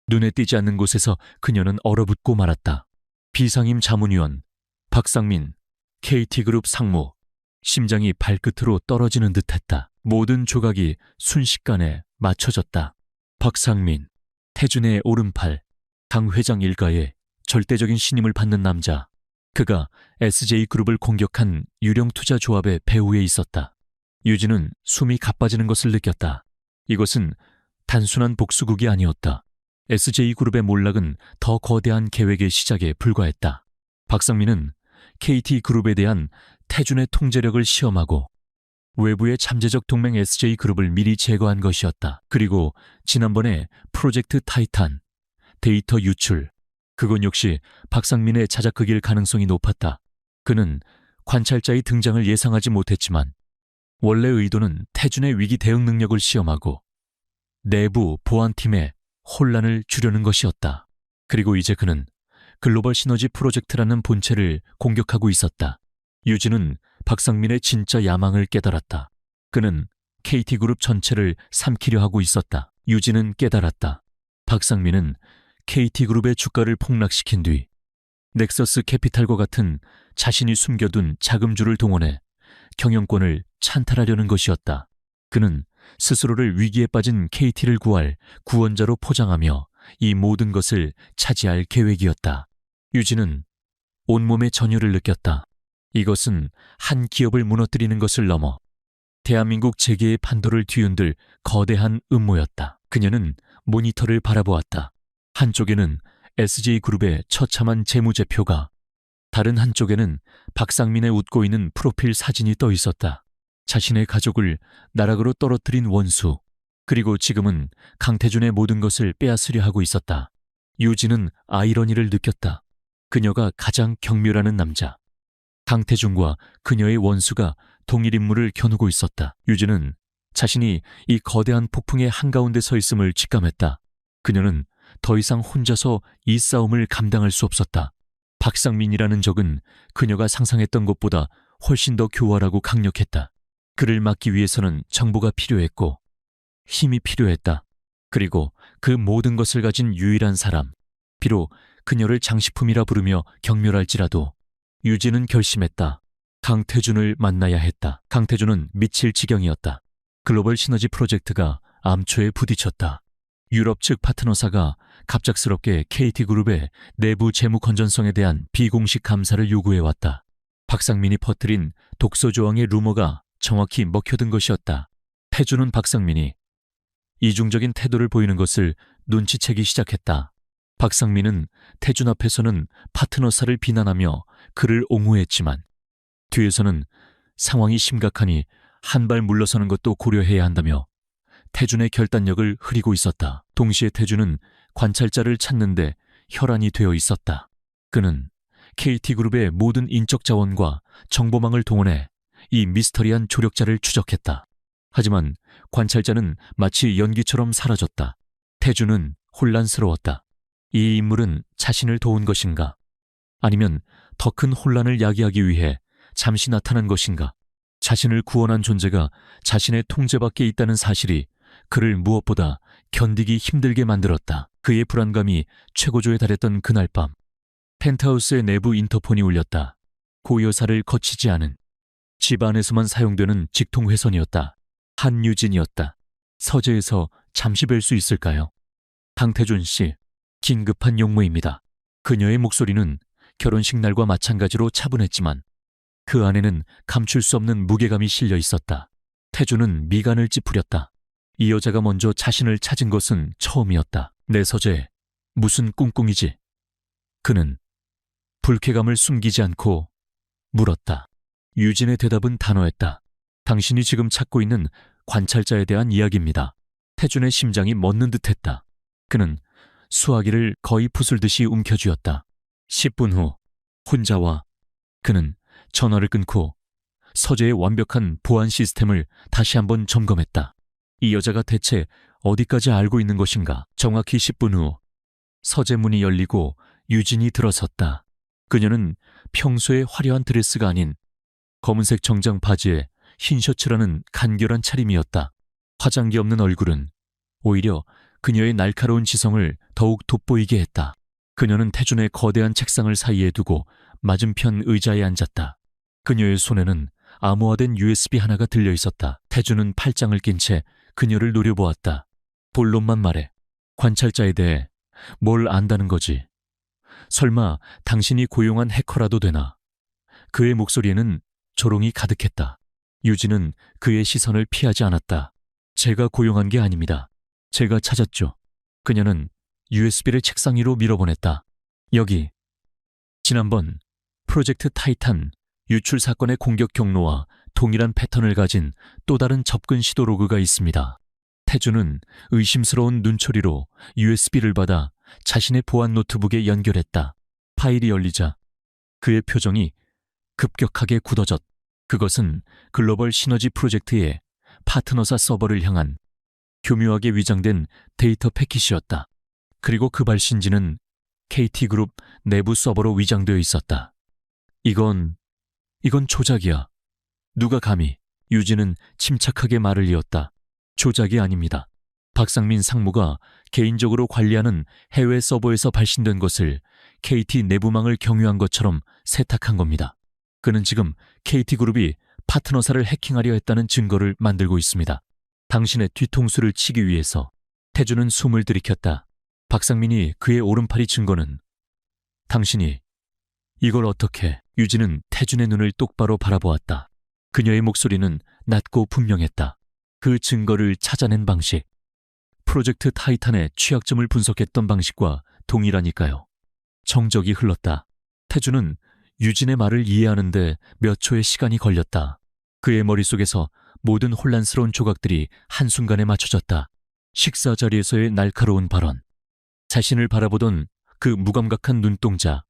눈에 띄지 않는 곳에서 그녀는 얼어붙고 말았다. 비상임 자문위원, 박상민, KT그룹 상무. 심장이 발끝으로 떨어지는 듯했다. 모든 조각이 순식간에 맞춰졌다. 박상민, 태준의 오른팔, 강 회장 일가의 절대적인 신임을 받는 남자. 그가 SJ그룹을 공격한 유령투자조합의 배후에 있었다. 유진은 숨이 가빠지는 것을 느꼈다. 이것은 단순한 복수극이 아니었다. SJ그룹의 몰락은 더 거대한 계획의 시작에 불과했다. 박상민은 KT그룹에 대한 태준의 통제력을 시험하고 외부의 잠재적 동맹 SJ그룹을 미리 제거한 것이었다. 그리고 지난번에 프로젝트 타이탄, 데이터 유출, 그건 역시 박상민의 자작극일 가능성이 높았다. 그는 관찰자의 등장을 예상하지 못했지만 원래 의도는 태준의 위기 대응 능력을 시험하고 내부 보안팀의 혼란을 주려는 것이었다. 그리고 이제 그는 글로벌 시너지 프로젝트라는 본체를 공격하고 있었다. 유진은 박상민의 진짜 야망을 깨달았다. 그는 KT그룹 전체를 삼키려 하고 있었다. 유진은 깨달았다. 박상민은 KT그룹의 주가를 폭락시킨 뒤 넥서스 캐피탈과 같은 자신이 숨겨둔 자금주를 동원해 경영권을 찬탈하려는 것이었다. 그는 스스로를 위기에 빠진 KT를 구할 구원자로 포장하며 이 모든 것을 차지할 계획이었다. 유진은 온몸에 전율을 느꼈다. 이것은 한 기업을 무너뜨리는 것을 넘어 대한민국 재계의 판도를 뒤흔들 거대한 음모였다. 그녀는 모니터를 바라보았다. 한쪽에는 SJ그룹의 처참한 재무제표가, 다른 한쪽에는 박상민의 웃고 있는 프로필 사진이 떠 있었다. 자신의 가족을 나락으로 떨어뜨린 원수, 그리고 지금은 강태준의 모든 것을 빼앗으려 하고 있었다. 유진은 아이러니를 느꼈다. 그녀가 가장 경멸하는 남자, 강태준과 그녀의 원수가 동일 인물을 겨누고 있었다. 유진은 자신이 이 거대한 폭풍의 한가운데 서 있음을 직감했다. 그녀는 더 이상 혼자서 이 싸움을 감당할 수 없었다. 박상민이라는 적은 그녀가 상상했던 것보다 훨씬 더 교활하고 강력했다. 그를 막기 위해서는 정보가 필요했고 힘이 필요했다. 그리고 그 모든 것을 가진 유일한 사람, 비록 그녀를 장식품이라 부르며 경멸할지라도 유진은 결심했다. 강태준을 만나야 했다. 강태준은 미칠 지경이었다. 글로벌 시너지 프로젝트가 암초에 부딪혔다. 유럽 측 파트너사가 갑작스럽게 KT그룹의 내부 재무 건전성에 대한 비공식 감사를 요구해왔다. 박상민이 퍼뜨린 독소 조항의 루머가 정확히 먹혀든 것이었다. 태준은 박상민이 이중적인 태도를 보이는 것을 눈치채기 시작했다. 박상민은 태준 앞에서는 파트너사를 비난하며 그를 옹호했지만 뒤에서는 상황이 심각하니 한 발 물러서는 것도 고려해야 한다며 태준의 결단력을 흐리고 있었다. 동시에 태준은 관찰자를 찾는데 혈안이 되어 있었다. 그는 KT그룹의 모든 인적 자원과 정보망을 동원해 이 미스터리한 조력자를 추적했다. 하지만 관찰자는 마치 연기처럼 사라졌다. 태준은 혼란스러웠다. 이 인물은 자신을 도운 것인가? 아니면 더 큰 혼란을 야기하기 위해 잠시 나타난 것인가? 자신을 구원한 존재가 자신의 통제 밖에 있다는 사실이 그를 무엇보다 견디기 힘들게 만들었다. 그의 불안감이 최고조에 달했던 그날 밤, 펜트하우스의 내부 인터폰이 울렸다. 고 여사를 거치지 않은 집 안에서만 사용되는 직통회선이었다. 한유진이었다. 서재에서 잠시 뵐 수 있을까요? 강태준 씨, 긴급한 용무입니다. 그녀의 목소리는 결혼식 날과 마찬가지로 차분했지만 그 안에는 감출 수 없는 무게감이 실려 있었다. 태준은 미간을 찌푸렸다. 이 여자가 먼저 자신을 찾은 것은 처음이었다. 내 서재, 무슨 꿍꿍이지? 그는 불쾌감을 숨기지 않고 물었다. 유진의 대답은 단호했다. 당신이 지금 찾고 있는 관찰자에 대한 이야기입니다. 태준의 심장이 멎는 듯했다. 그는 수화기를 거의 부술듯이 움켜쥐었다. 10분 후 혼자와 그는 전화를 끊고 서재의 완벽한 보안 시스템을 다시 한번 점검했다. 이 여자가 대체 어디까지 알고 있는 것인가? 정확히 10분 후 서재 문이 열리고 유진이 들어섰다. 그녀는 평소의 화려한 드레스가 아닌 검은색 정장 바지에 흰 셔츠라는 간결한 차림이었다. 화장기 없는 얼굴은 오히려 그녀의 날카로운 지성을 더욱 돋보이게 했다. 그녀는 태준의 거대한 책상을 사이에 두고 맞은편 의자에 앉았다. 그녀의 손에는 암호화된 USB 하나가 들려 있었다. 태준은 팔짱을 낀 채 그녀를 노려보았다. 본론만 말해. 관찰자에 대해 뭘 안다는 거지? 설마 당신이 고용한 해커라도 되나? 그의 목소리에는 조롱이 가득했다. 유진은 그의 시선을 피하지 않았다. 제가 고용한 게 아닙니다. 제가 찾았죠. 그녀는 USB를 책상 위로 밀어보냈다. 여기. 지난번 프로젝트 타이탄 유출 사건의 공격 경로와 동일한 패턴을 가진 또 다른 접근 시도 로그가 있습니다. 태준은 의심스러운 눈초리로 USB를 받아 자신의 보안 노트북에 연결했다. 파일이 열리자 그의 표정이 급격하게 굳어졌다. 그것은 글로벌 시너지 프로젝트의 파트너사 서버를 향한 교묘하게 위장된 데이터 패킷이었다. 그리고 그 발신지는 KT그룹 내부 서버로 위장되어 있었다. 이건 조작이야. 누가 감히? 유진은 침착하게 말을 이었다. 조작이 아닙니다. 박상민 상무가 개인적으로 관리하는 해외 서버에서 발신된 것을 KT 내부망을 경유한 것처럼 세탁한 겁니다. 그는 지금 KT그룹이 파트너사를 해킹하려 했다는 증거를 만들고 있습니다. 당신의 뒤통수를 치기 위해서. 태준은 숨을 들이켰다. 박상민이 그의 오른팔이 증거는 당신이 이걸 어떻게? 유진은 태준의 눈을 똑바로 바라보았다. 그녀의 목소리는 낮고 분명했다. 그 증거를 찾아낸 방식, 프로젝트 타이탄의 취약점을 분석했던 방식과 동일하니까요. 정적이 흘렀다. 태준은 유진의 말을 이해하는데 몇 초의 시간이 걸렸다. 그의 머릿속에서 모든 혼란스러운 조각들이 한순간에 맞춰졌다. 식사 자리에서의 날카로운 발언, 자신을 바라보던 그 무감각한 눈동자,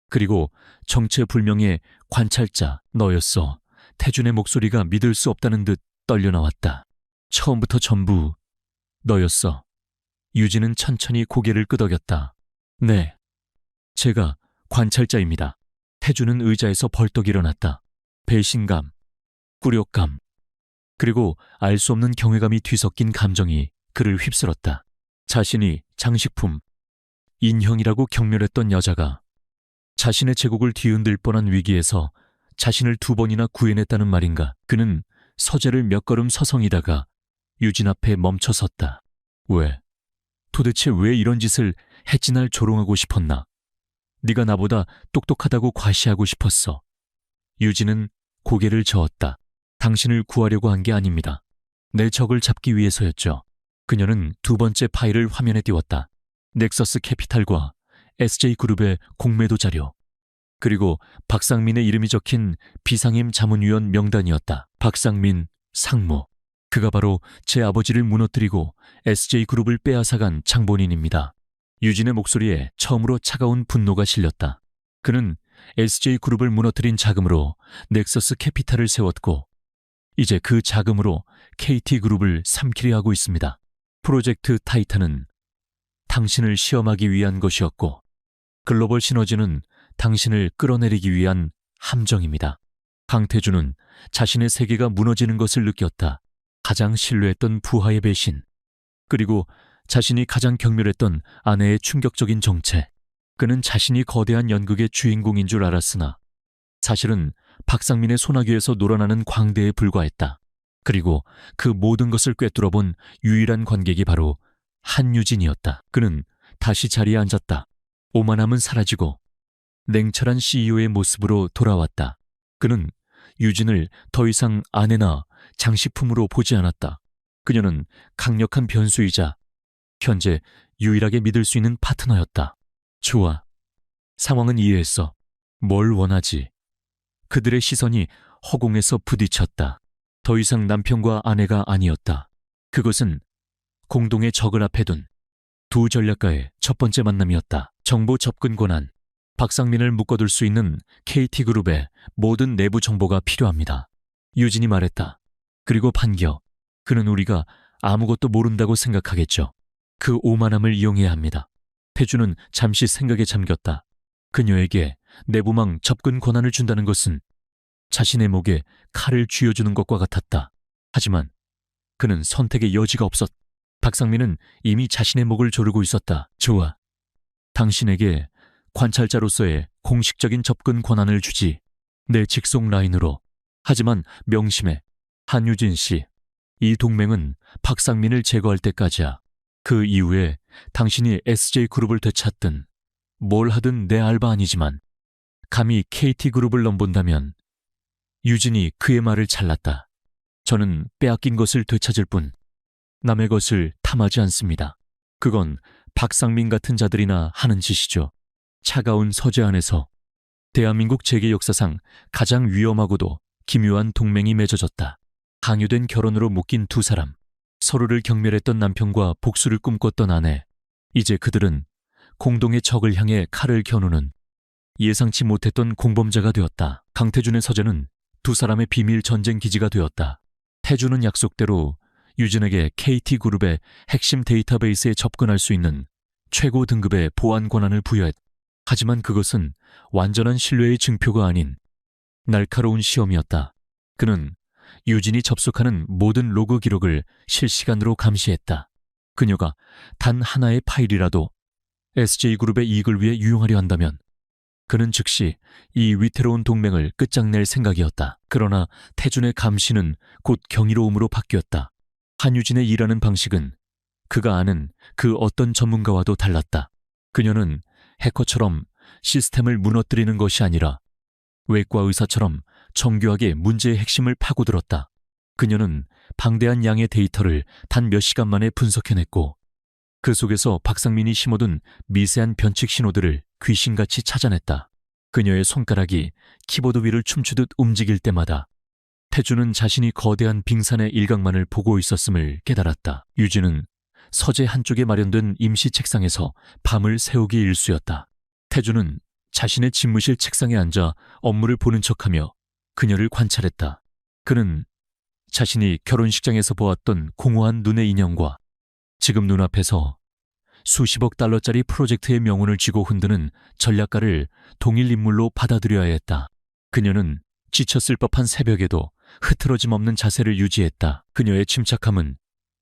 그리고 정체불명의 관찰자 너였어. 태준의 목소리가 믿을 수 없다는 듯 떨려 나왔다. 처음부터 전부 너였어. 유진은 천천히 고개를 끄덕였다. 네, 제가 관찰자입니다. 태준은 의자에서 벌떡 일어났다. 배신감, 굴욕감, 그리고 알 수 없는 경외감이 뒤섞인 감정이 그를 휩쓸었다. 자신이 장식품, 인형이라고 경멸했던 여자가 자신의 제국을 뒤흔들 뻔한 위기에서 자신을 2번이나 구해냈다는 말인가. 그는 서재를 몇 걸음 서성이다가 유진 앞에 멈춰섰다. 왜? 도대체 왜 이런 짓을 했지? 날 조롱하고 싶었나? 네가 나보다 똑똑하다고 과시하고 싶었어. 유진은 고개를 저었다. 당신을 구하려고 한 게 아닙니다. 내 적을 잡기 위해서였죠. 그녀는 2번째 파일을 화면에 띄웠다. 넥서스 캐피탈과 SJ그룹의 공매도 자료, 그리고 박상민의 이름이 적힌 비상임 자문위원 명단이었다. 박상민 상무. 그가 바로 제 아버지를 무너뜨리고 SJ그룹을 빼앗아간 장본인입니다. 유진의 목소리에 처음으로 차가운 분노가 실렸다. 그는 SJ그룹을 무너뜨린 자금으로 넥서스 캐피탈을 세웠고 이제 그 자금으로 KT그룹을 삼키려 하고 있습니다. 프로젝트 타이탄은 당신을 시험하기 위한 것이었고 글로벌 시너지는 당신을 끌어내리기 위한 함정입니다. 강태준은 자신의 세계가 무너지는 것을 느꼈다. 가장 신뢰했던 부하의 배신, 그리고 자신이 가장 경멸했던 아내의 충격적인 정체. 그는 자신이 거대한 연극의 주인공인 줄 알았으나 사실은 박상민의 소나기에서 놀아나는 광대에 불과했다. 그리고 그 모든 것을 꿰뚫어본 유일한 관객이 바로 한유진이었다. 그는 다시 자리에 앉았다. 오만함은 사라지고 냉철한 CEO의 모습으로 돌아왔다. 그는 유진을 더 이상 아내나 장식품으로 보지 않았다. 그녀는 강력한 변수이자 현재 유일하게 믿을 수 있는 파트너였다. 좋아. 상황은 이해했어. 뭘 원하지? 그들의 시선이 허공에서 부딪혔다. 더 이상 남편과 아내가 아니었다. 그것은 공동의 적을 앞에 둔 두 전략가의 첫 번째 만남이었다. 정보 접근 권한. 박상민을 묶어둘 수 있는 KT그룹의 모든 내부 정보가 필요합니다. 유진이 말했다. 그리고 반겨. 그는 우리가 아무것도 모른다고 생각하겠죠. 그 오만함을 이용해야 합니다. 태준은 잠시 생각에 잠겼다. 그녀에게 내부망 접근 권한을 준다는 것은 자신의 목에 칼을 쥐어주는 것과 같았다. 하지만 그는 선택의 여지가 없었다. 박상민은 이미 자신의 목을 조르고 있었다. 좋아. 당신에게 관찰자로서의 공식적인 접근 권한을 주지. 내 직속 라인으로. 하지만 명심해. 한유진 씨. 이 동맹은 박상민을 제거할 때까지야. 그 이후에 당신이 SJ그룹을 되찾든 뭘 하든 내 알바 아니지만 감히 KT그룹을 넘본다면. 유진이 그의 말을 잘랐다. 저는 빼앗긴 것을 되찾을 뿐 남의 것을 탐하지 않습니다. 그건 박상민 같은 자들이나 하는 짓이죠. 차가운 서재 안에서 대한민국 재계 역사상 가장 위험하고도 기묘한 동맹이 맺어졌다. 강요된 결혼으로 묶인 두 사람, 서로를 경멸했던 남편과 복수를 꿈꿨던 아내. 이제 그들은 공동의 적을 향해 칼을 겨누는 예상치 못했던 공범자가 되었다. 강태준의 서재는 두 사람의 비밀 전쟁 기지가 되었다. 태준은 약속대로 유진에게 KT그룹의 핵심 데이터베이스에 접근할 수 있는 최고 등급의 보안 권한을 부여했다. 하지만 그것은 완전한 신뢰의 증표가 아닌 날카로운 시험이었다. 그는 유진이 접속하는 모든 로그 기록을 실시간으로 감시했다. 그녀가 단 하나의 파일이라도 SJ그룹의 이익을 위해 유용하려 한다면 그는 즉시 이 위태로운 동맹을 끝장낼 생각이었다. 그러나 태준의 감시는 곧 경이로움으로 바뀌었다. 한유진의 일하는 방식은 그가 아는 그 어떤 전문가와도 달랐다. 그녀는 해커처럼 시스템을 무너뜨리는 것이 아니라 외과 의사처럼 정교하게 문제의 핵심을 파고들었다. 그녀는 방대한 양의 데이터를 단 몇 시간 만에 분석해냈고 그 속에서 박상민이 심어둔 미세한 변칙 신호들을 귀신같이 찾아냈다. 그녀의 손가락이 키보드 위를 춤추듯 움직일 때마다 태주는 자신이 거대한 빙산의 일각만을 보고 있었음을 깨달았다. 유진은 서재 한쪽에 마련된 임시 책상에서 밤을 새우기 일쑤였다. 태주는 자신의 집무실 책상에 앉아 업무를 보는 척하며 그녀를 관찰했다. 그는 자신이 결혼식장에서 보았던 공허한 눈의 인형과 지금 눈앞에서 수십억 달러짜리 프로젝트의 명운을 쥐고 흔드는 전략가를 동일 인물로 받아들여야 했다. 그녀는 지쳤을 법한 새벽에도 흐트러짐 없는 자세를 유지했다. 그녀의 침착함은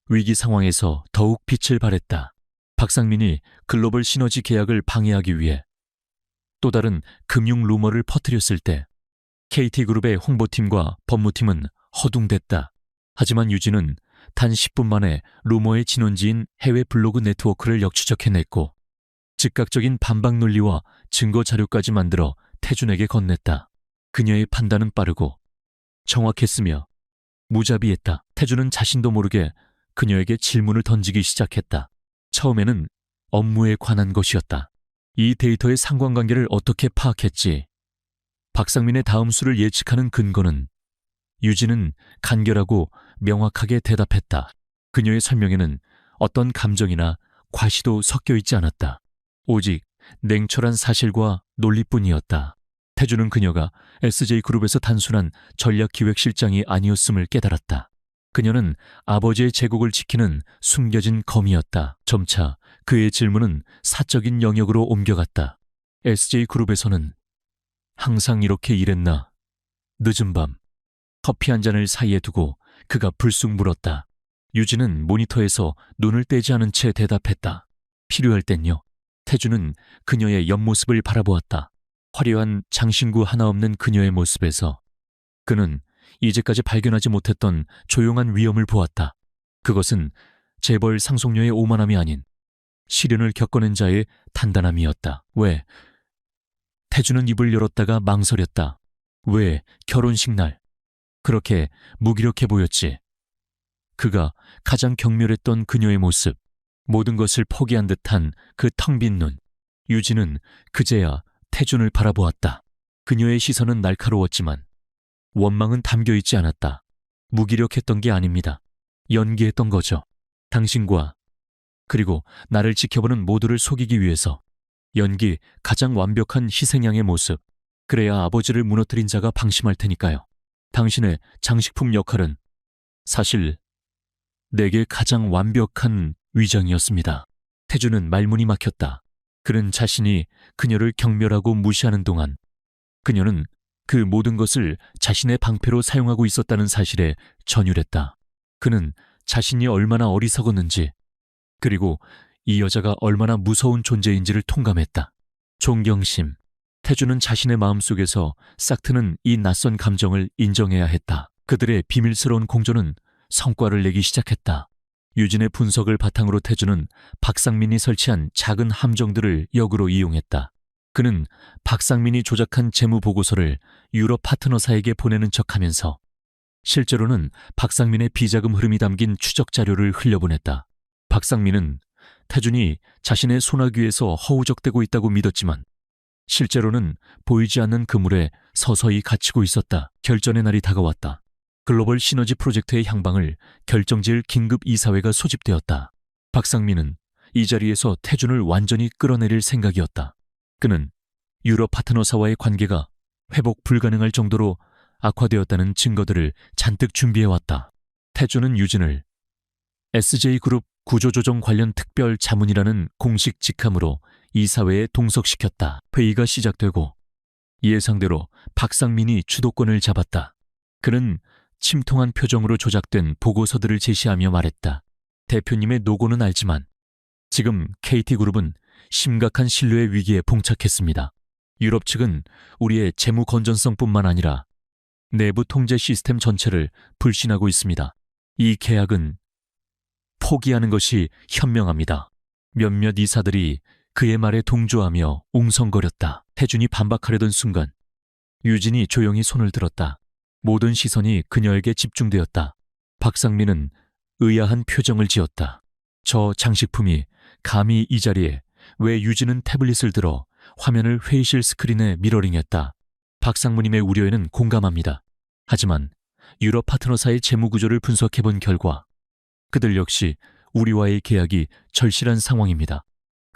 위기 상황에서 더욱 빛을 발했다. 박상민이 글로벌 시너지 계약을 방해하기 위해 또 다른 금융 루머를 퍼뜨렸을 때 KT그룹의 홍보팀과 법무팀은 허둥댔다. 하지만 유진은 단 10분 만에 루머의 진원지인 해외 블로그 네트워크를 역추적해냈고 즉각적인 반박 논리와 증거 자료까지 만들어 태준에게 건넸다. 그녀의 판단은 빠르고 정확했으며 무자비했다. 태준은 자신도 모르게 그녀에게 질문을 던지기 시작했다. 처음에는 업무에 관한 것이었다. 이 데이터의 상관관계를 어떻게 파악했지? 박상민의 다음 수를 예측하는 근거는? 유진은 간결하고 명확하게 대답했다. 그녀의 설명에는 어떤 감정이나 과시도 섞여 있지 않았다. 오직 냉철한 사실과 논리뿐이었다. 태주는 그녀가 SJ그룹에서 단순한 전략기획실장이 아니었음을 깨달았다. 그녀는 아버지의 제국을 지키는 숨겨진 검이었다. 점차 그의 질문은 사적인 영역으로 옮겨갔다. SJ그룹에서는 항상 이렇게 일했나? 늦은 밤 커피 한 잔을 사이에 두고 그가 불쑥 물었다. 유진은 모니터에서 눈을 떼지 않은 채 대답했다. 필요할 땐요. 태주는 그녀의 옆모습을 바라보았다. 화려한 장신구 하나 없는 그녀의 모습에서 그는 이제까지 발견하지 못했던 조용한 위험을 보았다. 그것은 재벌 상속녀의 오만함이 아닌 시련을 겪어낸 자의 단단함이었다. 왜? 태주는 입을 열었다가 망설였다. 왜 결혼식 날 그렇게 무기력해 보였지? 그가 가장 경멸했던 그녀의 모습, 모든 것을 포기한 듯한 그 텅 빈 눈. 유진은 그제야 태준을 바라보았다. 그녀의 시선은 날카로웠지만 원망은 담겨있지 않았다. 무기력했던 게 아닙니다. 연기했던 거죠. 당신과 그리고 나를 지켜보는 모두를 속이기 위해서 연기 가장 완벽한 희생양의 모습. 그래야 아버지를 무너뜨린 자가 방심할 테니까요. 당신의 장식품 역할은 사실 내게 가장 완벽한 위장이었습니다. 태주는 말문이 막혔다. 그는 자신이 그녀를 경멸하고 무시하는 동안 그녀는 그 모든 것을 자신의 방패로 사용하고 있었다는 사실에 전율했다. 그는 자신이 얼마나 어리석었는지 그리고 이 여자가 얼마나 무서운 존재인지를 통감했다. 존경심. 태주는 자신의 마음속에서 싹트는 이 낯선 감정을 인정해야 했다. 그들의 비밀스러운 공조는 성과를 내기 시작했다. 유진의 분석을 바탕으로 태주는 박상민이 설치한 작은 함정들을 역으로 이용했다. 그는 박상민이 조작한 재무보고서를 유럽 파트너사에게 보내는 척하면서 실제로는 박상민의 비자금 흐름이 담긴 추적 자료를 흘려보냈다. 박상민은 태준이 자신의 소나귀에서 허우적대고 있다고 믿었지만 실제로는 보이지 않는 그물에 서서히 갇히고 있었다. 결전의 날이 다가왔다. 글로벌 시너지 프로젝트의 향방을 결정지을 긴급 이사회가 소집되었다. 박상민은 이 자리에서 태준을 완전히 끌어내릴 생각이었다. 그는 유럽 파트너사와의 관계가 회복 불가능할 정도로 악화되었다는 증거들을 잔뜩 준비해왔다. 태준은 유진을 SJ그룹 구조조정 관련 특별 자문이라는 공식 직함으로 이사회에 동석시켰다. 회의가 시작되고 예상대로 박상민이 주도권을 잡았다. 그는 침통한 표정으로 조작된 보고서들을 제시하며 말했다. 대표님의 노고는 알지만 지금 KT그룹은 심각한 신뢰의 위기에 봉착했습니다. 유럽 측은 우리의 재무 건전성뿐만 아니라 내부 통제 시스템 전체를 불신하고 있습니다. 이 계약은 포기하는 것이 현명합니다. 몇몇 이사들이 그의 말에 동조하며 웅성거렸다. 태준이 반박하려던 순간 유진이 조용히 손을 들었다. 모든 시선이 그녀에게 집중되었다. 박상민은 의아한 표정을 지었다. 저 장식품이 감히 이 자리에 왜 유진은 태블릿을 들어 화면을 회의실 스크린에 미러링했다. 박상무님의 우려에는 공감합니다. 하지만 유럽 파트너사의 재무구조를 분석해본 결과 그들 역시 우리와의 계약이 절실한 상황입니다.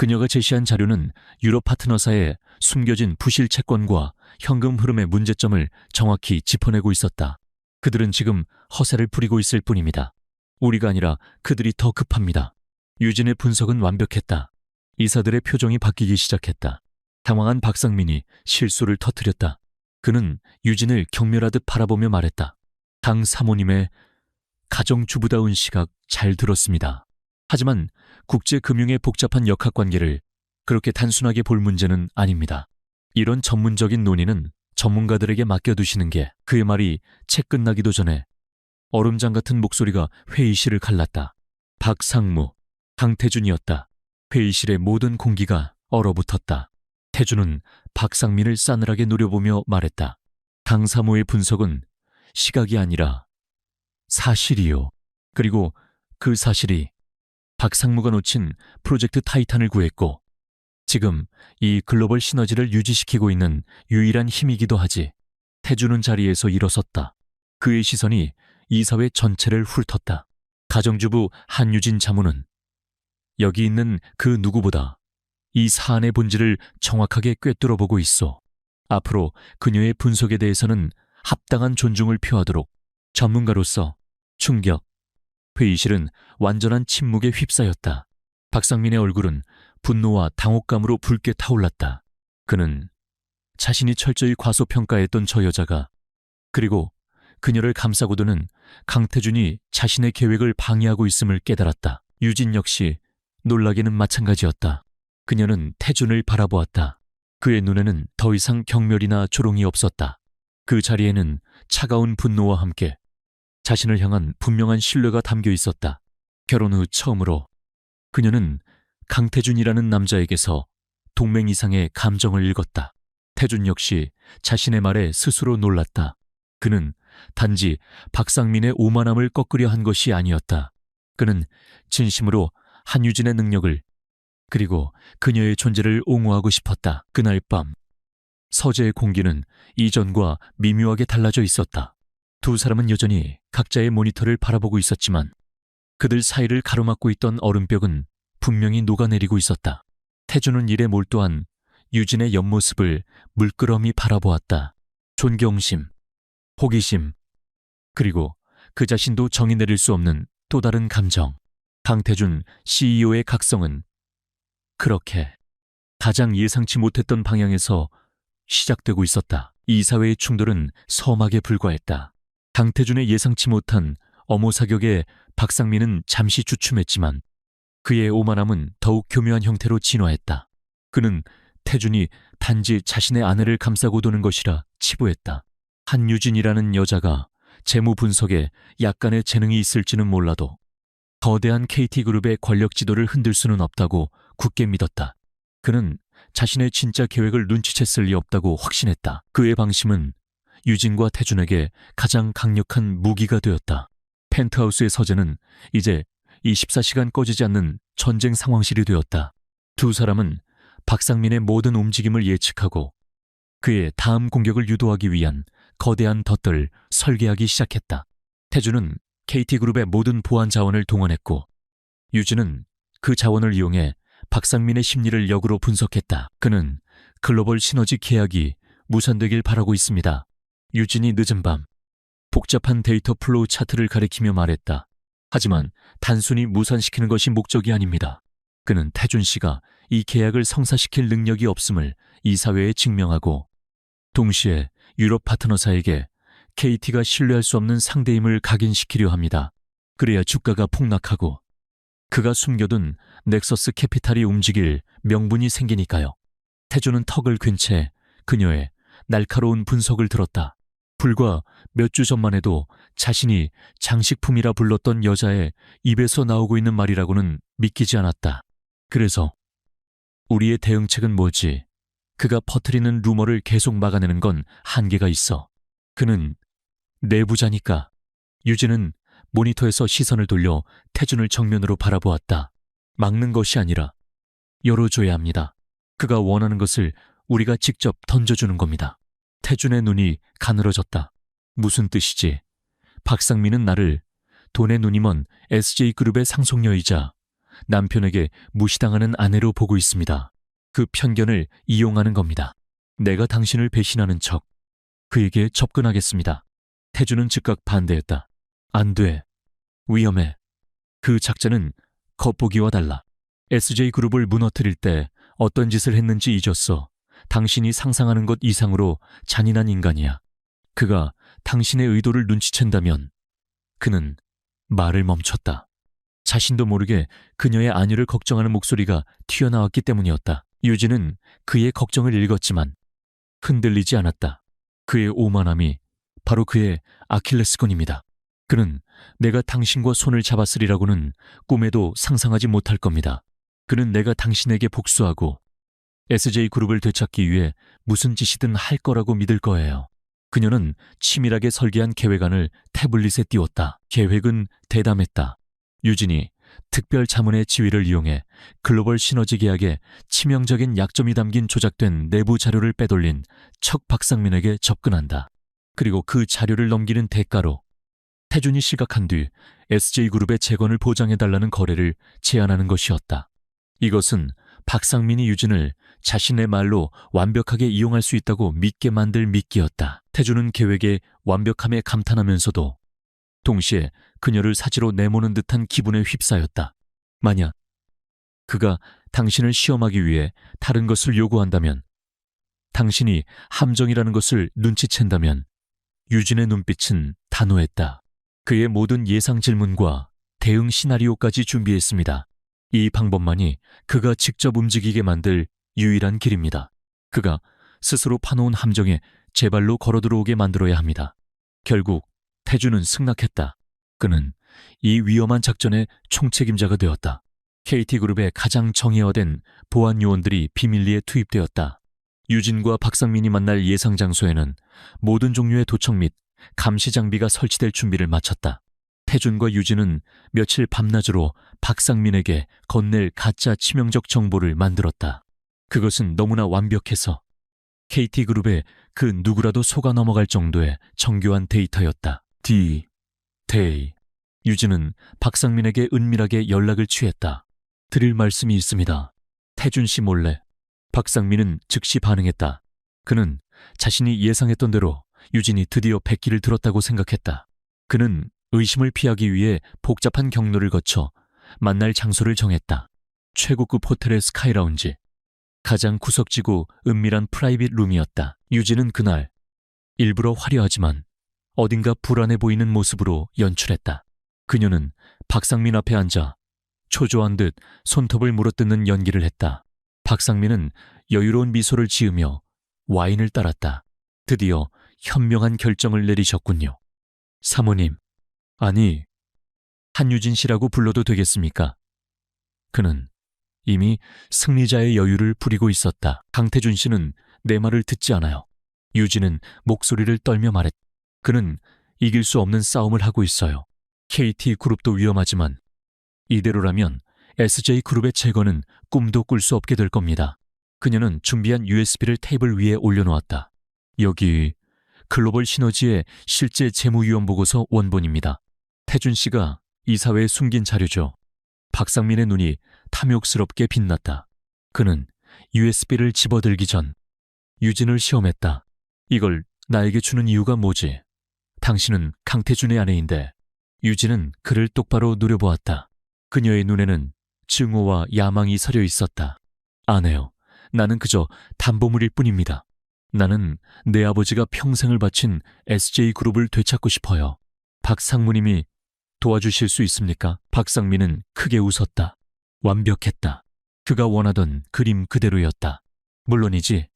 그녀가 제시한 자료는 유럽 파트너사의 숨겨진 부실 채권과 현금 흐름의 문제점을 정확히 짚어내고 있었다. 그들은 지금 허세를 부리고 있을 뿐입니다. 우리가 아니라 그들이 더 급합니다. 유진의 분석은 완벽했다. 이사들의 표정이 바뀌기 시작했다. 당황한 박상민이 실수를 터뜨렸다. 그는 유진을 경멸하듯 바라보며 말했다. 당 사모님의 가정주부다운 시각 잘 들었습니다. 하지만 국제금융의 복잡한 역학관계를 그렇게 단순하게 볼 문제는 아닙니다. 이런 전문적인 논의는 전문가들에게 맡겨두시는 게 그의 말이 채 끝나기도 전에 얼음장 같은 목소리가 회의실을 갈랐다. 박상무, 강태준이었다. 회의실의 모든 공기가 얼어붙었다. 태준은 박상민을 싸늘하게 노려보며 말했다. 강사모의 분석은 시각이 아니라 사실이요. 그리고 그 사실이 박상무가 놓친 프로젝트 타이탄을 구했고 지금 이 글로벌 시너지를 유지시키고 있는 유일한 힘이기도 하지. 태준은 자리에서 일어섰다. 그의 시선이 이사회 전체를 훑었다. 가정주부 한유진 자문은 여기 있는 그 누구보다 이 사안의 본질을 정확하게 꿰뚫어보고 있어. 앞으로 그녀의 분석에 대해서는 합당한 존중을 표하도록. 전문가로서 충격. 회의실은 완전한 침묵에 휩싸였다. 박상민의 얼굴은 분노와 당혹감으로 붉게 타올랐다. 그는 자신이 철저히 과소평가했던 저 여자가 그리고 그녀를 감싸고 드는 강태준이 자신의 계획을 방해하고 있음을 깨달았다. 유진 역시 놀라기는 마찬가지였다. 그녀는 태준을 바라보았다. 그의 눈에는 더 이상 경멸이나 조롱이 없었다. 그 자리에는 차가운 분노와 함께 자신을 향한 분명한 신뢰가 담겨 있었다. 결혼 후 처음으로 그녀는 강태준이라는 남자에게서 동맹 이상의 감정을 읽었다. 태준 역시 자신의 말에 스스로 놀랐다. 그는 단지 박상민의 오만함을 꺾으려 한 것이 아니었다. 그는 진심으로 한유진의 능력을 그리고 그녀의 존재를 옹호하고 싶었다. 그날 밤 서재의 공기는 이전과 미묘하게 달라져 있었다. 두 사람은 여전히 각자의 모니터를 바라보고 있었지만 그들 사이를 가로막고 있던 얼음벽은 분명히 녹아내리고 있었다. 태준은 일에 몰두한 유진의 옆모습을 물끄러미 바라보았다. 존경심, 호기심, 그리고 그 자신도 정의 내릴 수 없는 또 다른 감정. 강태준 CEO의 각성은 그렇게 가장 예상치 못했던 방향에서 시작되고 있었다. 이사회의 충돌은 서막에 불과했다. 강태준의 예상치 못한 어모 사격에 박상민은 잠시 주춤했지만 그의 오만함은 더욱 교묘한 형태로 진화했다. 그는 태준이 단지 자신의 아내를 감싸고 도는 것이라 치부했다. 한유진이라는 여자가 재무 분석에 약간의 재능이 있을지는 몰라도 거대한 KT그룹의 권력 지도를 흔들 수는 없다고 굳게 믿었다. 그는 자신의 진짜 계획을 눈치챘을 리 없다고 확신했다. 그의 방심은 유진과 태준에게 가장 강력한 무기가 되었다. 펜트하우스의 서재는 이제 24시간 꺼지지 않는 전쟁 상황실이 되었다. 두 사람은 박상민의 모든 움직임을 예측하고 그의 다음 공격을 유도하기 위한 거대한 덫을 설계하기 시작했다. 태준은 KT그룹의 모든 보안 자원을 동원했고 유진은 그 자원을 이용해 박상민의 심리를 역으로 분석했다. 그는 글로벌 시너지 계약이 무산되길 바라고 있습니다. 유진이 늦은 밤 복잡한 데이터 플로우 차트를 가리키며 말했다. 하지만 단순히 무산시키는 것이 목적이 아닙니다. 그는 태준 씨가 이 계약을 성사시킬 능력이 없음을 이사회에 증명하고 동시에 유럽 파트너사에게 KT가 신뢰할 수 없는 상대임을 각인시키려 합니다. 그래야 주가가 폭락하고 그가 숨겨둔 넥서스 캐피탈이 움직일 명분이 생기니까요. 태준은 턱을 괸 채 그녀의 날카로운 분석을 들었다. 불과 몇 주 전만 해도 자신이 장식품이라 불렀던 여자의 입에서 나오고 있는 말이라고는 믿기지 않았다. 그래서 우리의 대응책은 뭐지? 그가 퍼뜨리는 루머를 계속 막아내는 건 한계가 있어. 그는 내부자니까. 유진은 모니터에서 시선을 돌려 태준을 정면으로 바라보았다. 막는 것이 아니라 열어줘야 합니다. 그가 원하는 것을 우리가 직접 던져주는 겁니다. 태준의 눈이 가늘어졌다. 무슨 뜻이지? 박상민은 나를 돈의 눈이 먼 SJ그룹의 상속녀이자 남편에게 무시당하는 아내로 보고 있습니다. 그 편견을 이용하는 겁니다. 내가 당신을 배신하는 척 그에게 접근하겠습니다. 태준은 즉각 반대했다. 안 돼. 위험해. 그 작자는 겉보기와 달라. SJ그룹을 무너뜨릴 때 어떤 짓을 했는지 잊었어. 당신이 상상하는 것 이상으로 잔인한 인간이야. 그가 당신의 의도를 눈치챈다면. 그는 말을 멈췄다. 자신도 모르게 그녀의 안위를 걱정하는 목소리가 튀어나왔기 때문이었다. 유진은 그의 걱정을 읽었지만 흔들리지 않았다. 그의 오만함이 바로 그의 아킬레스건입니다. 그는 내가 당신과 손을 잡았으리라고는 꿈에도 상상하지 못할 겁니다. 그는 내가 당신에게 복수하고 SJ그룹을 되찾기 위해 무슨 짓이든 할 거라고 믿을 거예요. 그녀는 치밀하게 설계한 계획안을 태블릿에 띄웠다. 계획은 대담했다. 유진이 특별 자문의 지위를 이용해 글로벌 시너지 계약에 치명적인 약점이 담긴 조작된 내부 자료를 빼돌린 척 박상민에게 접근한다. 그리고 그 자료를 넘기는 대가로 태준이 실각한 뒤 SJ그룹의 재건을 보장해달라는 거래를 제안하는 것이었다. 이것은 박상민이 유진을 자신의 말로 완벽하게 이용할 수 있다고 믿게 만들 미끼였다. 태준은 계획의 완벽함에 감탄하면서도 동시에 그녀를 사지로 내모는 듯한 기분에 휩싸였다. 만약 그가 당신을 시험하기 위해 다른 것을 요구한다면, 당신이 함정이라는 것을 눈치챈다면 유진의 눈빛은 단호했다. 그의 모든 예상 질문과 대응 시나리오까지 준비했습니다. 이 방법만이 그가 직접 움직이게 만들 유일한 길입니다. 그가 스스로 파놓은 함정에 제 발로 걸어들어오게 만들어야 합니다. 결국 태준은 승낙했다. 그는 이 위험한 작전의 총책임자가 되었다. KT그룹의 가장 정예화된 보안 요원들이 비밀리에 투입되었다. 유진과 박상민이 만날 예상 장소에는 모든 종류의 도청 및 감시 장비가 설치될 준비를 마쳤다. 태준과 유진은 며칠 밤낮으로 박상민에게 건넬 가짜 치명적 정보를 만들었다. 그것은 너무나 완벽해서 KT그룹의 그 누구라도 속아 넘어갈 정도의 정교한 데이터였다. 데이. 유진은 박상민에게 은밀하게 연락을 취했다. 드릴 말씀이 있습니다. 태준 씨 몰래. 박상민은 즉시 반응했다. 그는 자신이 예상했던 대로 유진이 드디어 백기를 들었다고 생각했다. 그는 의심을 피하기 위해 복잡한 경로를 거쳐 만날 장소를 정했다. 최고급 호텔의 스카이라운지. 가장 구석지고 은밀한 프라이빗 룸이었다. 유진은 그날 일부러 화려하지만 어딘가 불안해 보이는 모습으로 연출했다. 그녀는 박상민 앞에 앉아 초조한 듯 손톱을 물어뜯는 연기를 했다. 박상민은 여유로운 미소를 지으며 와인을 따랐다. 드디어 현명한 결정을 내리셨군요. 사모님, 아니, 한유진 씨라고 불러도 되겠습니까? 그는 이미 승리자의 여유를 부리고 있었다. 강태준 씨는 내 말을 듣지 않아요. 유진은 목소리를 떨며 말했다. 그는 이길 수 없는 싸움을 하고 있어요. KT그룹도 위험하지만 이대로라면 SJ그룹의 재건은 꿈도 꿀 수 없게 될 겁니다. 그녀는 준비한 USB를 테이블 위에 올려놓았다. 여기 글로벌 시너지의 실제 재무위원 보고서 원본입니다. 태준 씨가 이사회에 숨긴 자료죠. 박상민의 눈이 탐욕스럽게 빛났다. 그는 USB를 집어들기 전 유진을 시험했다. 이걸 나에게 주는 이유가 뭐지? 당신은 강태준의 아내인데. 유진은 그를 똑바로 노려보았다. 그녀의 눈에는 증오와 야망이 서려 있었다. 아내요, 나는 그저 담보물일 뿐입니다. 나는 내 아버지가 평생을 바친 SJ그룹을 되찾고 싶어요. 박상무님이 도와주실 수 있습니까? 박상민은 크게 웃었다. 완벽했다. 그가 원하던 그림 그대로였다. 물론이지.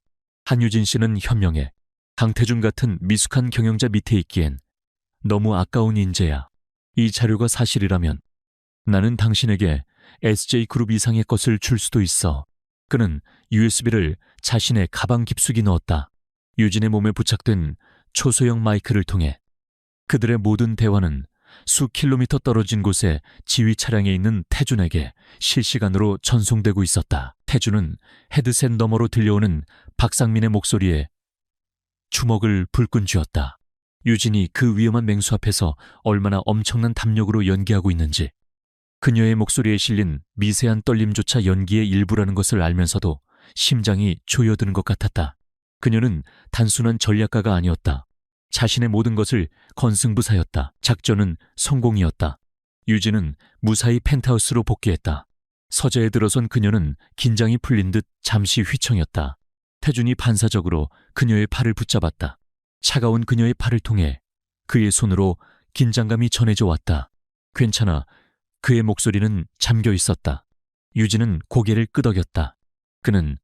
한유진 씨는 현명해. 강태준 같은 미숙한 경영자 밑에 있기엔 너무 아까운 인재야. 이 자료가 사실이라면 나는 당신에게 SJ그룹 이상의 것을 줄 수도 있어. 그는 USB를 자신의 가방 깊숙이 넣었다. 유진의 몸에 부착된 초소형 마이크를 통해 그들의 모든 대화는 수 킬로미터 떨어진 곳에 지휘 차량에 있는 태준에게 실시간으로 전송되고 있었다. 태준은 헤드셋 너머로 들려오는 박상민의 목소리에 주먹을 불끈 쥐었다. 유진이 그 위험한 맹수 앞에서 얼마나 엄청난 담력으로 연기하고 있는지, 그녀의 목소리에 실린 미세한 떨림조차 연기의 일부라는 것을 알면서도 심장이 조여드는 것 같았다. 그녀는 단순한 전략가가 아니었다. 자신의 모든 것을 건승부사였다. 작전은 성공이었다. 유진은 무사히 펜트하우스로 복귀했다. 서재에 들어선 그녀는 긴장이 풀린 듯 잠시 휘청였다. 태준이 반사적으로 그녀의 팔을 붙잡았다. 차가운 그녀의 팔을 통해 그의 손으로 긴장감이 전해져 왔다. 괜찮아. 그의 목소리는 잠겨 있었다. 유진은 고개를 끄덕였다. 그는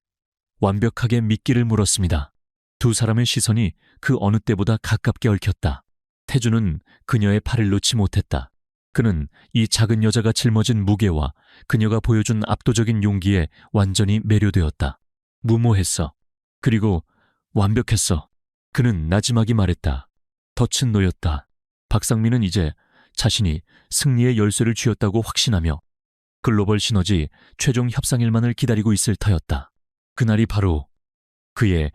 완벽하게 미끼를 물었습니다. 두 사람의 시선이 그 어느 때보다 가깝게 얽혔다. 태준은 그녀의 팔을 놓지 못했다. 그는 이 작은 여자가 짊어진 무게와 그녀가 보여준 압도적인 용기에 완전히 매료되었다. 무모했어. 그리고 완벽했어. 그는 나지막이 말했다. 덫은 놓였다. 박상민은 이제 자신이 승리의 열쇠를 쥐었다고 확신하며 글로벌 시너지 최종 협상일만을 기다리고 있을 터였다. 그날이 바로 그의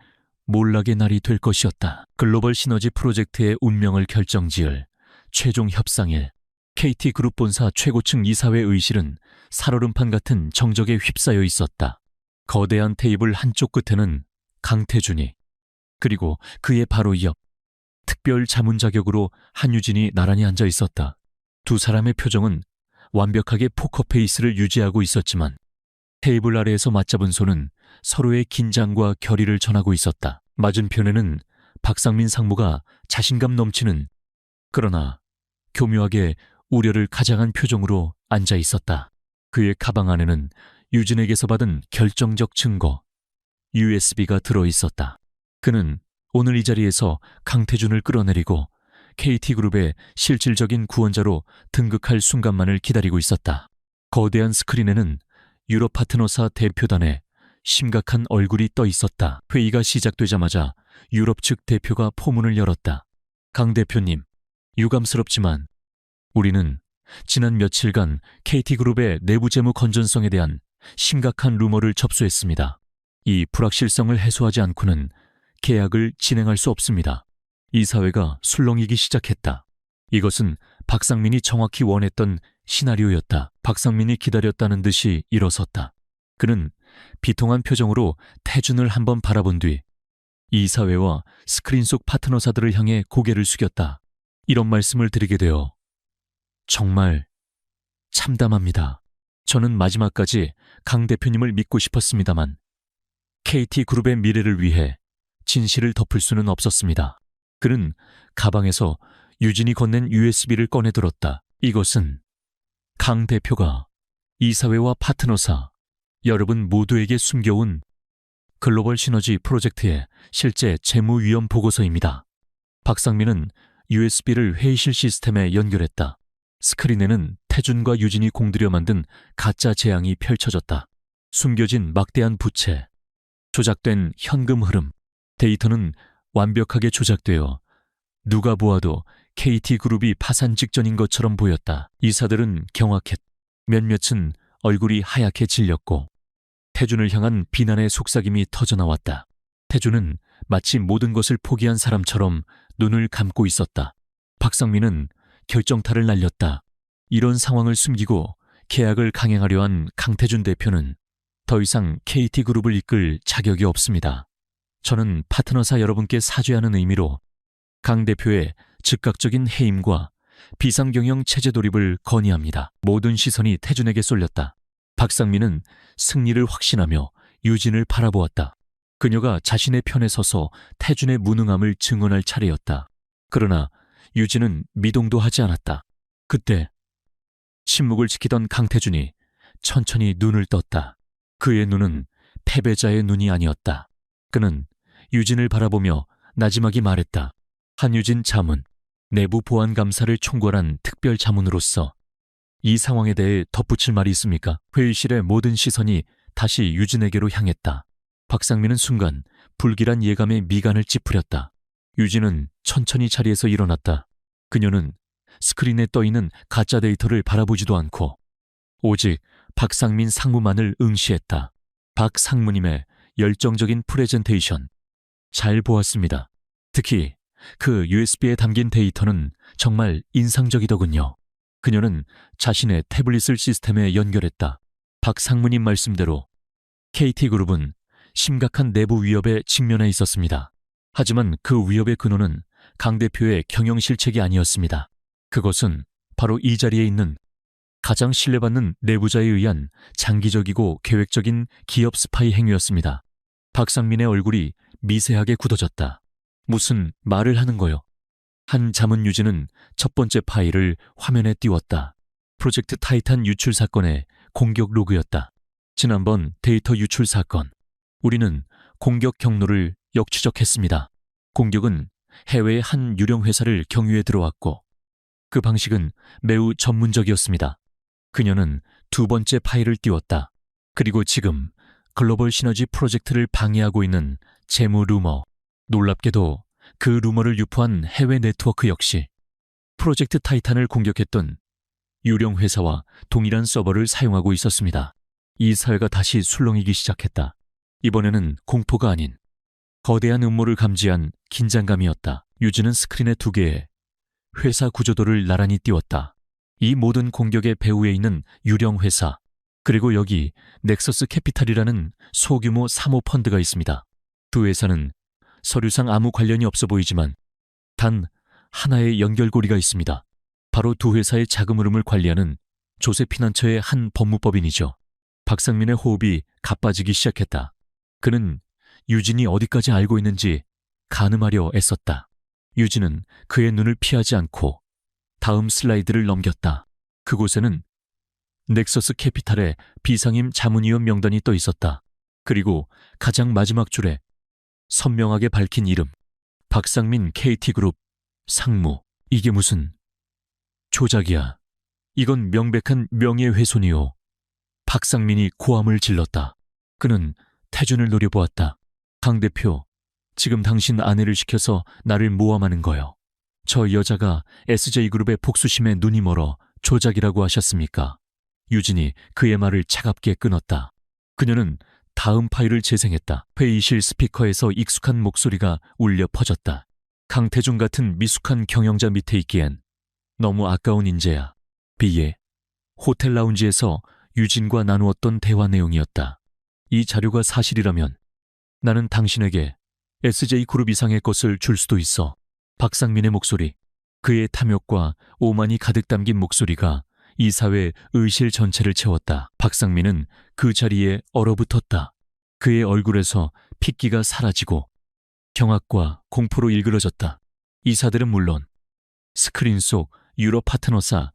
몰락의 날이 될 것이었다. 글로벌 시너지 프로젝트의 운명을 결정지을 최종 협상일. KT그룹 본사 최고층 이사회 의실은 살얼음판 같은 정적에 휩싸여 있었다. 거대한 테이블 한쪽 끝에는 강태준이, 그리고 그의 바로 옆 특별 자문 자격으로 한유진이 나란히 앉아 있었다. 두 사람의 표정은 완벽하게 포커페이스를 유지하고 있었지만 테이블 아래에서 맞잡은 손은 서로의 긴장과 결의를 전하고 있었다. 맞은편에는 박상민 상무가 자신감 넘치는, 그러나 교묘하게 우려를 가장한 표정으로 앉아 있었다. 그의 가방 안에는 유진에게서 받은 결정적 증거, USB가 들어있었다. 그는 오늘 이 자리에서 강태준을 끌어내리고 KT그룹의 실질적인 구원자로 등극할 순간만을 기다리고 있었다. 거대한 스크린에는 유럽 파트너사 대표단의 심각한 얼굴이 떠 있었다. 회의가 시작되자마자 유럽 측 대표가 포문을 열었다. 강 대표님, 유감스럽지만 우리는 지난 며칠간 KT그룹의 내부 재무 건전성에 대한 심각한 루머를 접수했습니다. 이 불확실성을 해소하지 않고는 계약을 진행할 수 없습니다. 이사회가 술렁이기 시작했다. 이것은 박상민이 정확히 원했던 시나리오였다. 박상민이 기다렸다는 듯이 일어섰다. 그는 비통한 표정으로 태준을 한번 바라본 뒤 이사회와 스크린 속 파트너사들을 향해 고개를 숙였다. 이런 말씀을 드리게 되어 정말 참담합니다. 저는 마지막까지 강 대표님을 믿고 싶었습니다만 KT그룹의 미래를 위해 진실을 덮을 수는 없었습니다. 그는 가방에서 유진이 건넨 USB를 꺼내 들었다. 이것은 강 대표가 이사회와 파트너사, 여러분 모두에게 숨겨온 글로벌 시너지 프로젝트의 실제 재무 위험 보고서입니다. 박상민은 USB를 회의실 시스템에 연결했다. 스크린에는 태준과 유진이 공들여 만든 가짜 재앙이 펼쳐졌다. 숨겨진 막대한 부채, 조작된 현금 흐름, 데이터는 완벽하게 조작되어 누가 보아도 KT그룹이 파산 직전인 것처럼 보였다. 이사들은 경악했다. 몇몇은 얼굴이 하얗게 질렸고 태준을 향한 비난의 속삭임이 터져나왔다. 태준은 마치 모든 것을 포기한 사람처럼 눈을 감고 있었다. 박상민은 결정타를 날렸다. 이런 상황을 숨기고 계약을 강행하려 한 강태준 대표는 더 이상 KT그룹을 이끌 자격이 없습니다. 저는 파트너사 여러분께 사죄하는 의미로 강 대표의 즉각적인 해임과 비상경영 체제 돌입을 건의합니다. 모든 시선이 태준에게 쏠렸다. 박상민은 승리를 확신하며 유진을 바라보았다. 그녀가 자신의 편에 서서 태준의 무능함을 증언할 차례였다. 그러나 유진은 미동도 하지 않았다. 그때 침묵을 지키던 강태준이 천천히 눈을 떴다. 그의 눈은 패배자의 눈이 아니었다. 그는 유진을 바라보며 나지막이 말했다. 한유진 자문, 내부 보안 감사를 총괄한 특별 자문으로서 이 상황에 대해 덧붙일 말이 있습니까? 회의실의 모든 시선이 다시 유진에게로 향했다. 박상민은 순간 불길한 예감에 미간을 찌푸렸다. 유진은 천천히 자리에서 일어났다. 그녀는 스크린에 떠있는 가짜 데이터를 바라보지도 않고 오직 박상민 상무만을 응시했다. 박 상무님의 열정적인 프레젠테이션. 잘 보았습니다. 특히 그 USB에 담긴 데이터는 정말 인상적이더군요. 그녀는 자신의 태블릿을 시스템에 연결했다. 박 상무님 말씀대로 KT그룹은 심각한 내부 위협에 직면해 있었습니다. 하지만 그 위협의 근원은 강 대표의 경영 실책이 아니었습니다. 그것은 바로 이 자리에 있는 가장 신뢰받는 내부자에 의한 장기적이고 계획적인 기업 스파이 행위였습니다. 박상민의 얼굴이 미세하게 굳어졌다. 무슨 말을 하는 거요? 한 자문유진은 첫 번째 파일을 화면에 띄웠다. 프로젝트 타이탄 유출 사건의 공격 로그였다. 지난번 데이터 유출 사건. 우리는 공격 경로를 역추적했습니다. 공격은 해외의 한 유령 회사를 경유해 들어왔고 그 방식은 매우 전문적이었습니다. 그녀는 두 번째 파일을 띄웠다. 그리고 지금 글로벌 시너지 프로젝트를 방해하고 있는 재무 루머. 놀랍게도 그 루머를 유포한 해외 네트워크 역시 프로젝트 타이탄을 공격했던 유령 회사와 동일한 서버를 사용하고 있었습니다. 이 사회가 다시 술렁이기 시작했다. 이번에는 공포가 아닌 거대한 음모를 감지한 긴장감이었다. 유진은 스크린의 두 개에 회사 구조도를 나란히 띄웠다. 이 모든 공격의 배후에 있는 유령 회사, 그리고 여기 넥서스 캐피탈이라는 소규모 사모펀드가 있습니다. 두 회사는 서류상 아무 관련이 없어 보이지만 단 하나의 연결고리가 있습니다. 바로 두 회사의 자금 흐름을 관리하는 조세피난처의 한 법무법인이죠. 박상민의 호흡이 가빠지기 시작했다. 그는 유진이 어디까지 알고 있는지 가늠하려 애썼다. 유진은 그의 눈을 피하지 않고 다음 슬라이드를 넘겼다. 그곳에는 넥서스 캐피탈의 비상임 자문위원 명단이 떠 있었다. 그리고 가장 마지막 줄에 선명하게 밝힌 이름. 박상민 KT그룹 상무. 이게 무슨 조작이야. 이건 명백한 명예훼손이요. 박상민이 고함을 질렀다. 그는 태준을 노려보았다. 강 대표, 지금 당신 아내를 시켜서 나를 모함하는 거요. 저 여자가 SJ그룹의 복수심에 눈이 멀어 조작이라고 하셨습니까? 유진이 그의 말을 차갑게 끊었다. 그녀는 다음 파일을 재생했다. 회의실 스피커에서 익숙한 목소리가 울려 퍼졌다. 강태준 같은 미숙한 경영자 밑에 있기엔 너무 아까운 인재야. B의 호텔 라운지에서 유진과 나누었던 대화 내용이었다. 이 자료가 사실이라면 나는 당신에게 SJ그룹 이상의 것을 줄 수도 있어. 박상민의 목소리, 그의 탐욕과 오만이 가득 담긴 목소리가 이 사회 의실 전체를 채웠다. 박상민은 그 자리에 얼어붙었다. 그의 얼굴에서 핏기가 사라지고 경악과 공포로 일그러졌다. 이사들은 물론 스크린 속 유럽 파트너사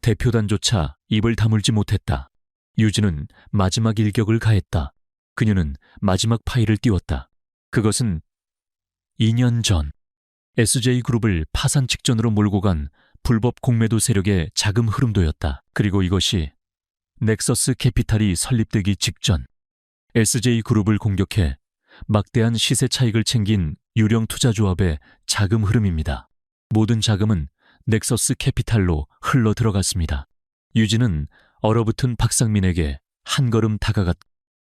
대표단조차 입을 다물지 못했다. 유진은 마지막 일격을 가했다. 그녀는 마지막 파일을 띄웠다. 그것은 2년 전 SJ그룹을 파산 직전으로 몰고 간 불법 공매도 세력의 자금 흐름도였다. 그리고 이것이 넥서스 캐피탈이 설립되기 직전 SJ그룹을 공격해 막대한 시세 차익을 챙긴 유령 투자조합의 자금 흐름입니다. 모든 자금은 넥서스 캐피탈로 흘러 들어갔습니다. 유진은 얼어붙은 박상민에게 한 걸음 다가갔.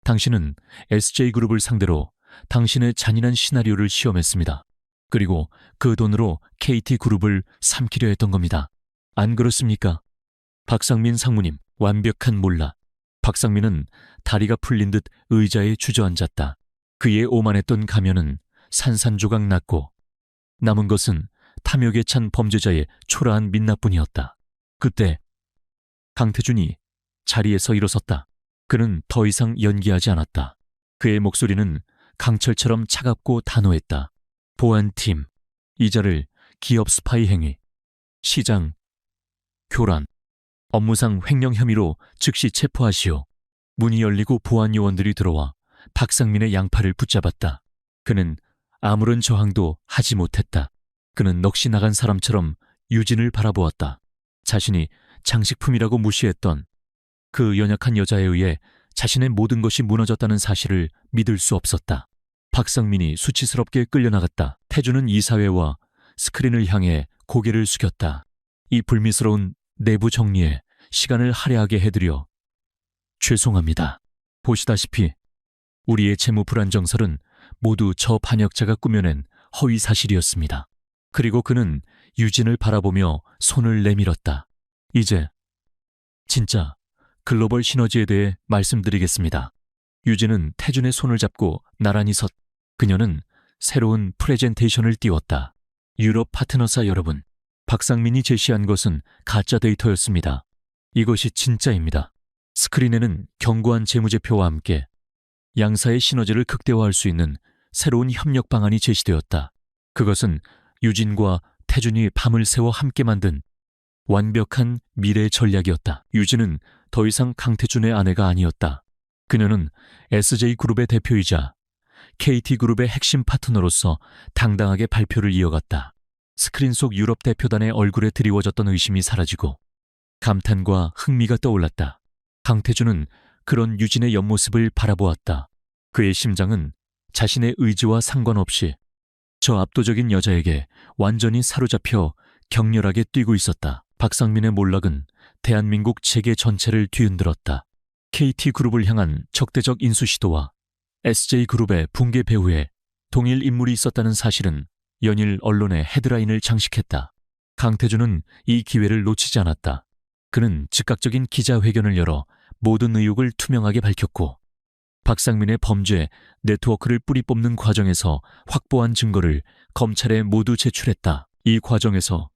당신은 SJ그룹을 상대로 당신의 잔인한 시나리오를 시험했습니다. 그리고 그 돈으로 KT그룹을 삼키려 했던 겁니다. 안 그렇습니까? 박상민 상무님, 완벽한 몰라. 박상민은 다리가 풀린 듯 의자에 주저앉았다. 그의 오만했던 가면은 산산조각 났고 남은 것은 탐욕에 찬 범죄자의 초라한 민낯뿐이었다. 그때 강태준이 자리에서 일어섰다. 그는 더 이상 연기하지 않았다. 그의 목소리는 강철처럼 차갑고 단호했다. 보안팀, 이자를 기업 스파이 행위, 시장, 교란, 업무상 횡령 혐의로 즉시 체포하시오. 문이 열리고 보안 요원들이 들어와 박상민의 양팔을 붙잡았다. 그는 아무런 저항도 하지 못했다. 그는 넋이 나간 사람처럼 유진을 바라보았다. 자신이 장식품이라고 무시했던 그 연약한 여자에 의해 자신의 모든 것이 무너졌다는 사실을 믿을 수 없었다. 박상민이 수치스럽게 끌려나갔다. 태주는 이사회와 스크린을 향해 고개를 숙였다. 이 불미스러운 내부 정리에 시간을 할애하게 해드려 죄송합니다. 보시다시피 우리의 채무 불안정설은 모두 저 반역자가 꾸며낸 허위 사실이었습니다. 그리고 그는 유진을 바라보며 손을 내밀었다. 이제 진짜 글로벌 시너지에 대해 말씀드리겠습니다. 유진은 태준의 손을 잡고 나란히 그녀는 새로운 프레젠테이션을 띄웠다. 유럽 파트너사 여러분, 박상민이 제시한 것은 가짜 데이터였습니다. 이것이 진짜입니다. 스크린에는 견고한 재무제표와 함께 양사의 시너지를 극대화할 수 있는 새로운 협력 방안이 제시되었다. 그것은 유진과 태준이 밤을 새워 함께 만든 완벽한 미래 전략이었다. 유진은 더 이상 강태준의 아내가 아니었다. 그녀는 SJ그룹의 대표이자 KT그룹의 핵심 파트너로서 당당하게 발표를 이어갔다. 스크린 속 유럽 대표단의 얼굴에 드리워졌던 의심이 사라지고 감탄과 흥미가 떠올랐다. 강태준은 그런 유진의 옆모습을 바라보았다. 그의 심장은 자신의 의지와 상관없이 저 압도적인 여자에게 완전히 사로잡혀 격렬하게 뛰고 있었다. 박상민의 몰락은 대한민국 재계 전체를 뒤흔들었다. KT그룹을 향한 적대적 인수 시도와 SJ그룹의 붕괴 배후에 동일 인물이 있었다는 사실은 연일 언론의 헤드라인을 장식했다. 강태준은 이 기회를 놓치지 않았다. 그는 즉각적인 기자회견을 열어 모든 의혹을 투명하게 밝혔고 박상민의 범죄 네트워크를 뿌리 뽑는 과정에서 확보한 증거를 검찰에 모두 제출했다. 이 과정에서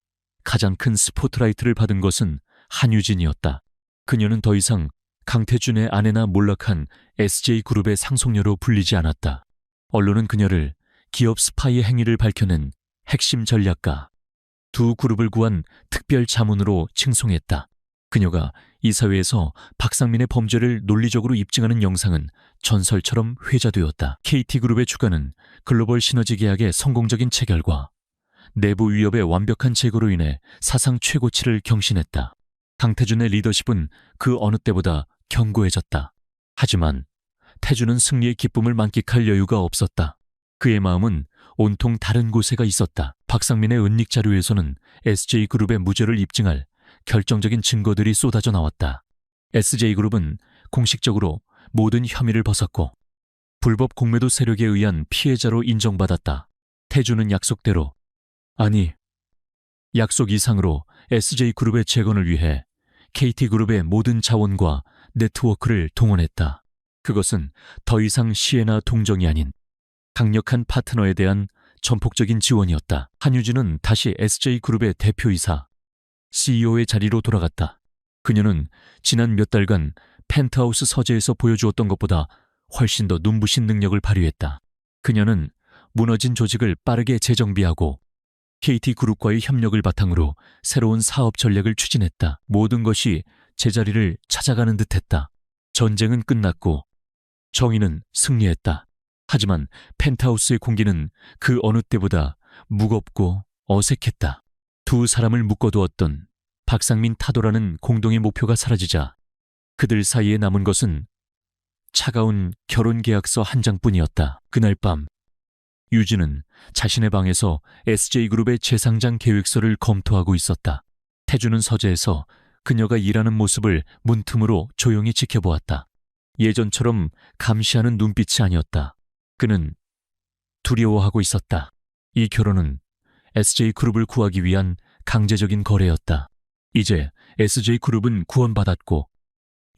가장 큰 스포트라이트를 받은 것은 한유진이었다. 그녀는 더 이상 강태준의 아내나 몰락한 SJ그룹의 상속녀로 불리지 않았다. 언론은 그녀를 기업 스파이의 행위를 밝혀낸 핵심 전략가, 두 그룹을 구한 특별 자문으로 칭송했다. 그녀가 이사회에서 박상민의 범죄를 논리적으로 입증하는 영상은 전설처럼 회자되었다. KT그룹의 주가는 글로벌 시너지 계약의 성공적인 체결과 내부 위협의 완벽한 제거로 인해 사상 최고치를 경신했다. 강태준의 리더십은 그 어느 때보다 견고해졌다. 하지만 태준은 승리의 기쁨을 만끽할 여유가 없었다. 그의 마음은 온통 다른 곳에가 있었다. 박상민의 은닉 자료에서는 SJ그룹의 무죄를 입증할 결정적인 증거들이 쏟아져 나왔다. SJ그룹은 공식적으로 모든 혐의를 벗었고 불법 공매도 세력에 의한 피해자로 인정받았다. 태준은 약속대로, 아니, 약속 이상으로 SJ그룹의 재건을 위해 KT그룹의 모든 자원과 네트워크를 동원했다. 그것은 더 이상 시혜나 동정이 아닌 강력한 파트너에 대한 전폭적인 지원이었다. 한유진은 다시 SJ그룹의 대표이사, CEO의 자리로 돌아갔다. 그녀는 지난 몇 달간 펜트하우스 서재에서 보여주었던 것보다 훨씬 더 눈부신 능력을 발휘했다. 그녀는 무너진 조직을 빠르게 재정비하고 KT그룹과의 협력을 바탕으로 새로운 사업 전략을 추진했다. 모든 것이 제자리를 찾아가는 듯했다. 전쟁은 끝났고 정의는 승리했다. 하지만 펜트하우스의 공기는 그 어느 때보다 무겁고 어색했다. 두 사람을 묶어두었던 박상민 타도라는 공동의 목표가 사라지자 그들 사이에 남은 것은 차가운 결혼계약서 한 장뿐이었다. 그날 밤 유진은 자신의 방에서 SJ그룹의 재상장 계획서를 검토하고 있었다. 태준은 서재에서 그녀가 일하는 모습을 문틈으로 조용히 지켜보았다. 예전처럼 감시하는 눈빛이 아니었다. 그는 두려워하고 있었다. 이 결혼은 SJ그룹을 구하기 위한 강제적인 거래였다. 이제 SJ그룹은 구원받았고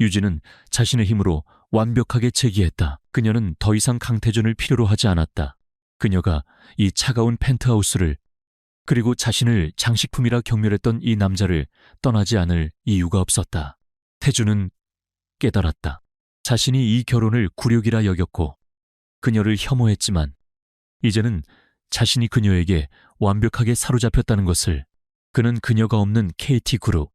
유진은 자신의 힘으로 완벽하게 재기했다. 그녀는 더 이상 강태준을 필요로 하지 않았다. 그녀가 이 차가운 펜트하우스를 그리고 자신을 장식품이라 경멸했던 이 남자를 떠나지 않을 이유가 없었다. 태준은 깨달았다. 자신이 이 결혼을 굴욕이라 여겼고 그녀를 혐오했지만 이제는 자신이 그녀에게 완벽하게 사로잡혔다는 것을, 그는 그녀가 없는 KT그룹,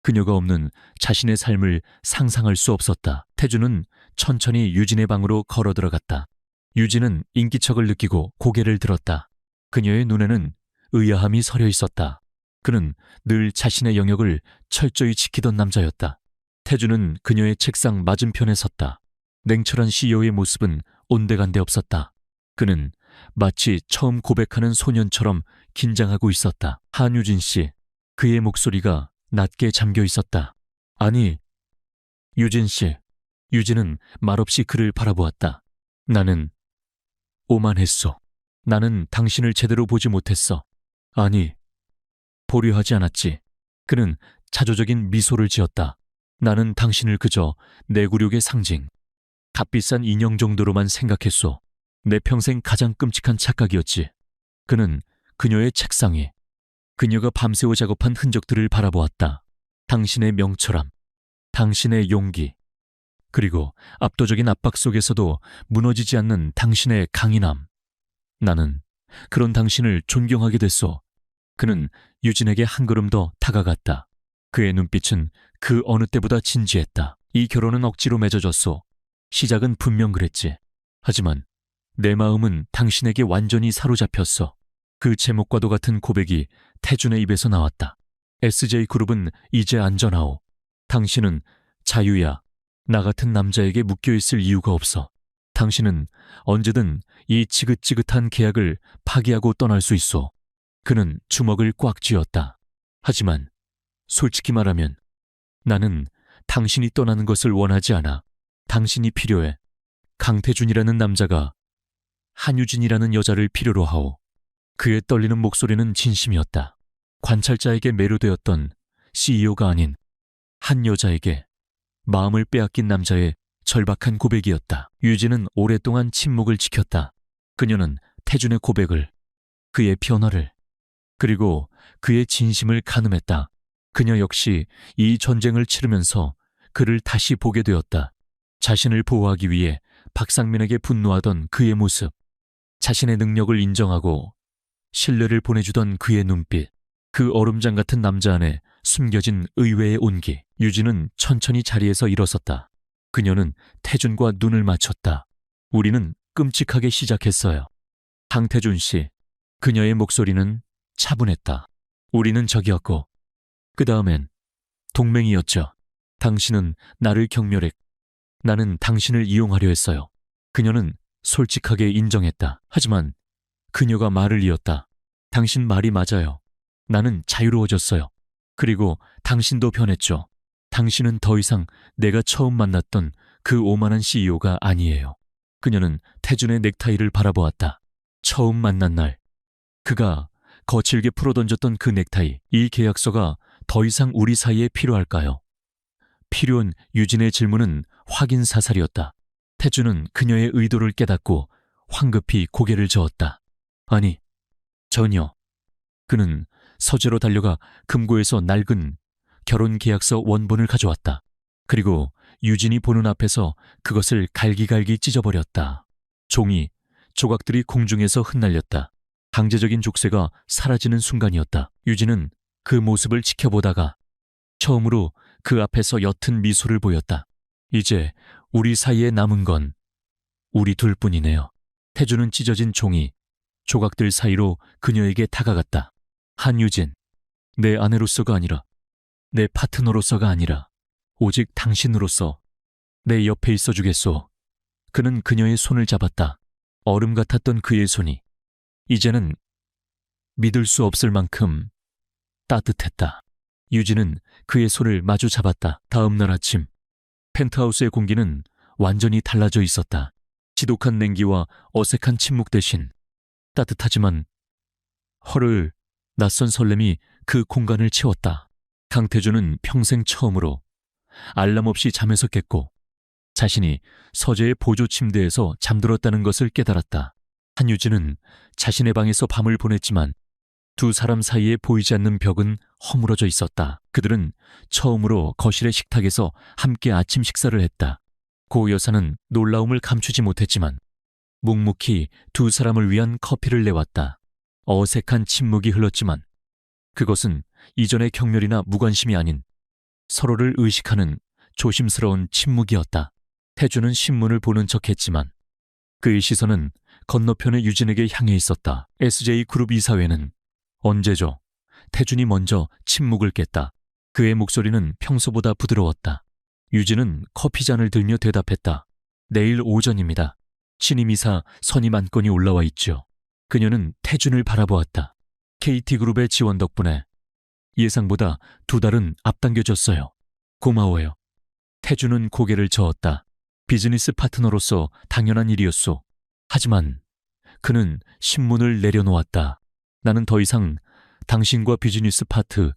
그녀가 없는 자신의 삶을 상상할 수 없었다. 태준은 천천히 유진의 방으로 걸어 들어갔다. 유진은 인기척을 느끼고 고개를 들었다. 그녀의 눈에는 의아함이 서려 있었다. 그는 늘 자신의 영역을 철저히 지키던 남자였다. 태준은 그녀의 책상 맞은편에 섰다. 냉철한 CEO의 모습은 온데간데 없었다. 그는 마치 처음 고백하는 소년처럼 긴장하고 있었다. 한유진 씨, 그의 목소리가 낮게 잠겨 있었다. 아니, 유진 씨. 유진은 말없이 그를 바라보았다. 나는 오만했소. 나는 당신을 제대로 보지 못했어. 아니, 보려 하지 않았지. 그는 자조적인 미소를 지었다. 나는 당신을 그저 내 굴욕의 상징, 값비싼 인형 정도로만 생각했소. 내 평생 가장 끔찍한 착각이었지. 그는 그녀의 책상에 그녀가 밤새워 작업한 흔적들을 바라보았다. 당신의 명철함, 당신의 용기, 그리고 압도적인 압박 속에서도 무너지지 않는 당신의 강인함. 나는 그런 당신을 존경하게 됐소. 그는 유진에게 한 걸음 더 다가갔다. 그의 눈빛은 그 어느 때보다 진지했다. 이 결혼은 억지로 맺어졌소. 시작은 분명 그랬지. 하지만 내 마음은 당신에게 완전히 사로잡혔어. 그 제목과도 같은 고백이 태준의 입에서 나왔다. SJ그룹은 이제 안전하오. 당신은 자유야. 나 같은 남자에게 묶여있을 이유가 없어. 당신은 언제든 이 지긋지긋한 계약을 파기하고 떠날 수 있어. 그는 주먹을 꽉 쥐었다. 하지만 솔직히 말하면 나는 당신이 떠나는 것을 원하지 않아. 당신이 필요해. 강태준이라는 남자가 한유진이라는 여자를 필요로 하오. 그의 떨리는 목소리는 진심이었다. 관찰자에게 매료되었던 CEO가 아닌 한 여자에게 마음을 빼앗긴 남자의 절박한 고백이었다. 유진은 오랫동안 침묵을 지켰다. 그녀는 태준의 고백을, 그의 변화를, 그리고 그의 진심을 가늠했다. 그녀 역시 이 전쟁을 치르면서 그를 다시 보게 되었다. 자신을 보호하기 위해 박상민에게 분노하던 그의 모습, 자신의 능력을 인정하고 신뢰를 보내주던 그의 눈빛, 그 얼음장 같은 남자 안에 숨겨진 의외의 온기. 유진은 천천히 자리에서 일어섰다. 그녀는 태준과 눈을 맞췄다. 우리는 끔찍하게 시작했어요. 강태준 씨. 그녀의 목소리는 차분했다. 우리는 적이었고 그 다음엔 동맹이었죠. 당신은 나를 경멸했고 나는 당신을 이용하려 했어요. 그녀는 솔직하게 인정했다. 하지만 그녀가 말을 이었다. 당신 말이 맞아요. 나는 자유로워졌어요. 그리고 당신도 변했죠. 당신은 더 이상 내가 처음 만났던 그 오만한 CEO가 아니에요. 그녀는 태준의 넥타이를 바라보았다. 처음 만난 날, 그가 거칠게 풀어던졌던 그 넥타이, 이 계약서가 더 이상 우리 사이에 필요할까요? 필요한 유진의 질문은 확인 사살이었다. 태준은 그녀의 의도를 깨닫고 황급히 고개를 저었다. 아니, 전혀. 그는 서재로 달려가 금고에서 낡은 결혼계약서 원본을 가져왔다. 그리고 유진이 보는 앞에서 그것을 갈기갈기 찢어버렸다. 종이, 조각들이 공중에서 흩날렸다. 강제적인 족쇄가 사라지는 순간이었다. 유진은 그 모습을 지켜보다가 처음으로 그 앞에서 옅은 미소를 보였다. 이제 우리 사이에 남은 건 우리 둘뿐이네요. 태준은 찢어진 종이, 조각들 사이로 그녀에게 다가갔다. 한유진, 내 아내로서가 아니라, 내 파트너로서가 아니라 오직 당신으로서 내 옆에 있어주겠소. 그는 그녀의 손을 잡았다. 얼음 같았던 그의 손이 이제는 믿을 수 없을 만큼 따뜻했다. 유진은 그의 손을 마주 잡았다. 다음 날 아침, 펜트하우스의 공기는 완전히 달라져 있었다. 지독한 냉기와 어색한 침묵 대신 따뜻하지만 허를 낯선 설렘이 그 공간을 채웠다. 강태준은 평생 처음으로 알람 없이 잠에서 깼고 자신이 서재의 보조 침대에서 잠들었다는 것을 깨달았다. 한유진은 자신의 방에서 밤을 보냈지만 두 사람 사이에 보이지 않는 벽은 허물어져 있었다. 그들은 처음으로 거실의 식탁에서 함께 아침 식사를 했다. 고 여사는 놀라움을 감추지 못했지만 묵묵히 두 사람을 위한 커피를 내왔다. 어색한 침묵이 흘렀지만 그것은 이전의 경멸이나 무관심이 아닌 서로를 의식하는 조심스러운 침묵이었다. 태준은 신문을 보는 척했지만 그의 시선은 건너편의 유진에게 향해 있었다. SJ그룹 이사회는 언제죠? 태준이 먼저 침묵을 깼다. 그의 목소리는 평소보다 부드러웠다. 유진은 커피잔을 들며 대답했다. 내일 오전입니다. 신임이사 선임 안건이 올라와 있죠. 그녀는 태준을 바라보았다. KT그룹의 지원 덕분에 예상보다 2달은 앞당겨졌어요. 고마워요. 태준은 고개를 저었다. 비즈니스 파트너로서 당연한 일이었소. 하지만 그는 신문을 내려놓았다. 나는 더 이상 당신과 비즈니스 파트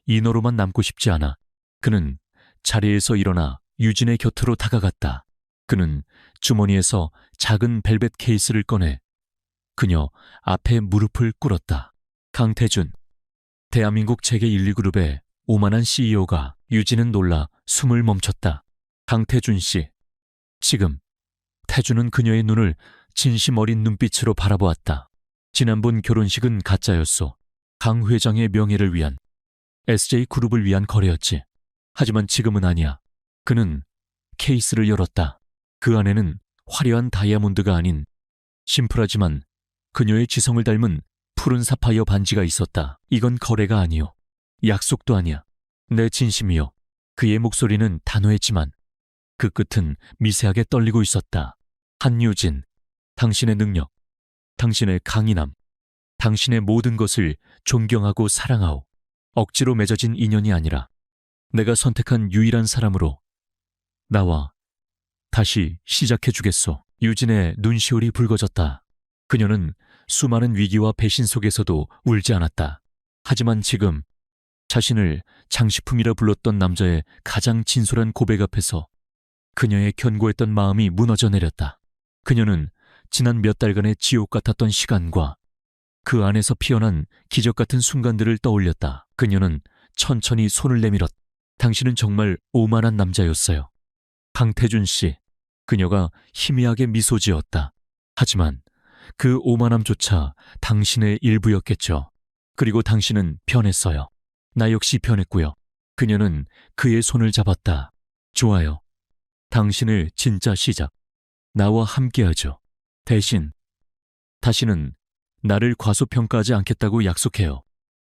이너로만 남고 싶지 않아. 그는 자리에서 일어나 유진의 곁으로 다가갔다. 그는 주머니에서 작은 벨벳 케이스를 꺼내 그녀 앞에 무릎을 꿇었다. 강태준, 대한민국 재계 1, 2그룹의 오만한 CEO가. 유진은 놀라 숨을 멈췄다. 강태준 씨. 지금. 태준은 그녀의 눈을 진심 어린 눈빛으로 바라보았다. 지난번 결혼식은 가짜였소. 강 회장의 명예를 위한, SJ그룹을 위한 거래였지. 하지만 지금은 아니야. 그는 케이스를 열었다. 그 안에는 화려한 다이아몬드가 아닌 심플하지만 그녀의 지성을 닮은 푸른 사파이어 반지가 있었다. 이건 거래가 아니요. 약속도 아니야. 내 진심이요. 그의 목소리는 단호했지만 그 끝은 미세하게 떨리고 있었다. 한유진, 당신의 능력, 당신의 강인함, 당신의 모든 것을 존경하고 사랑하오. 억지로 맺어진 인연이 아니라 내가 선택한 유일한 사람으로 나와 다시 시작해주겠소. 유진의 눈시울이 붉어졌다. 그녀는 수많은 위기와 배신 속에서도 울지 않았다. 하지만 지금 자신을 장식품이라 불렀던 남자의 가장 진솔한 고백 앞에서 그녀의 견고했던 마음이 무너져 내렸다. 그녀는 지난 몇 달간의 지옥 같았던 시간과 그 안에서 피어난 기적 같은 순간들을 떠올렸다. 그녀는 천천히 손을 내밀었다. 당신은 정말 오만한 남자였어요. 강태준 씨. 그녀가 희미하게 미소 지었다. 하지만 그 오만함조차 당신의 일부였겠죠. 그리고 당신은 변했어요. 나 역시 변했고요. 그녀는 그의 손을 잡았다. 좋아요. 당신의 진짜 시작. 나와 함께하죠. 대신 다시는 나를 과소평가하지 않겠다고 약속해요.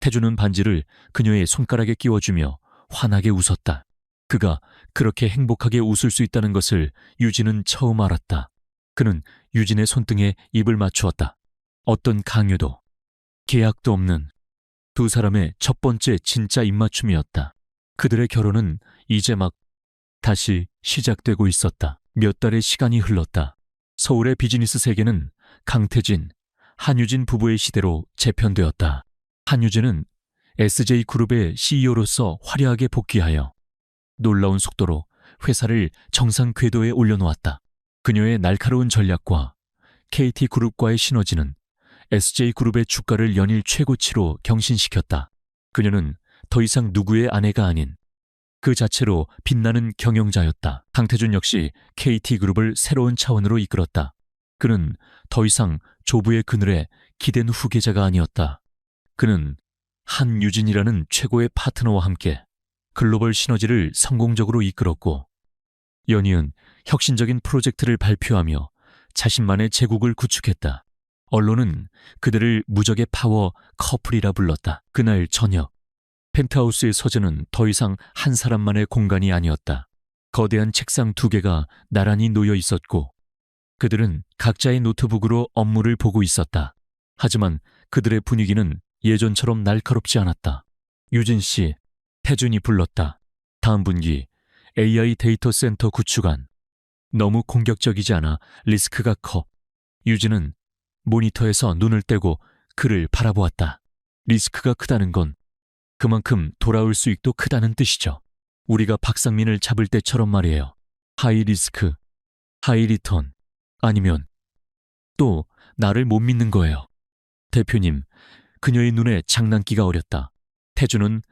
태준은 반지를 그녀의 손가락에 끼워주며 환하게 웃었다. 그가 그렇게 행복하게 웃을 수 있다는 것을 유진은 처음 알았다. 그는 유진의 손등에 입을 맞추었다. 어떤 강요도, 계약도 없는 두 사람의 첫 번째 진짜 입맞춤이었다. 그들의 결혼은 이제 막 다시 시작되고 있었다. 몇 달의 시간이 흘렀다. 서울의 비즈니스 세계는 강태진, 한유진 부부의 시대로 재편되었다. 한유진은 SJ그룹의 CEO로서 화려하게 복귀하여 놀라운 속도로 회사를 정상 궤도에 올려놓았다. 그녀의 날카로운 전략과 KT그룹과의 시너지는 SJ그룹의 주가를 연일 최고치로 경신시켰다. 그녀는 더 이상 누구의 아내가 아닌 그 자체로 빛나는 경영자였다. 강태준 역시 KT그룹을 새로운 차원으로 이끌었다. 그는 더 이상 조부의 그늘에 기댄 후계자가 아니었다. 그는 한유진이라는 최고의 파트너와 함께 글로벌 시너지를 성공적으로 이끌었고 연이은 혁신적인 프로젝트를 발표하며 자신만의 제국을 구축했다. 언론은 그들을 무적의 파워 커플이라 불렀다. 그날 저녁 펜트하우스의 서재는 더 이상 한 사람만의 공간이 아니었다. 거대한 책상 2개가 나란히 놓여 있었고 그들은 각자의 노트북으로 업무를 보고 있었다. 하지만 그들의 분위기는 예전처럼 날카롭지 않았다. 유진 씨, 태준이 불렀다. 다음 분기 AI 데이터 센터 구축안. 너무 공격적이지 않아 리스크가 커. 유진은 모니터에서 눈을 떼고 그를 바라보았다. 리스크가 크다는 건 그만큼 돌아올 수익도 크다는 뜻이죠. 우리가 박상민을 잡을 때처럼 말이에요. 하이 리스크, 하이 리턴. 아니면 또 나를 못 믿는 거예요. 대표님, 그녀의 눈에 장난기가 어렸다. 태준은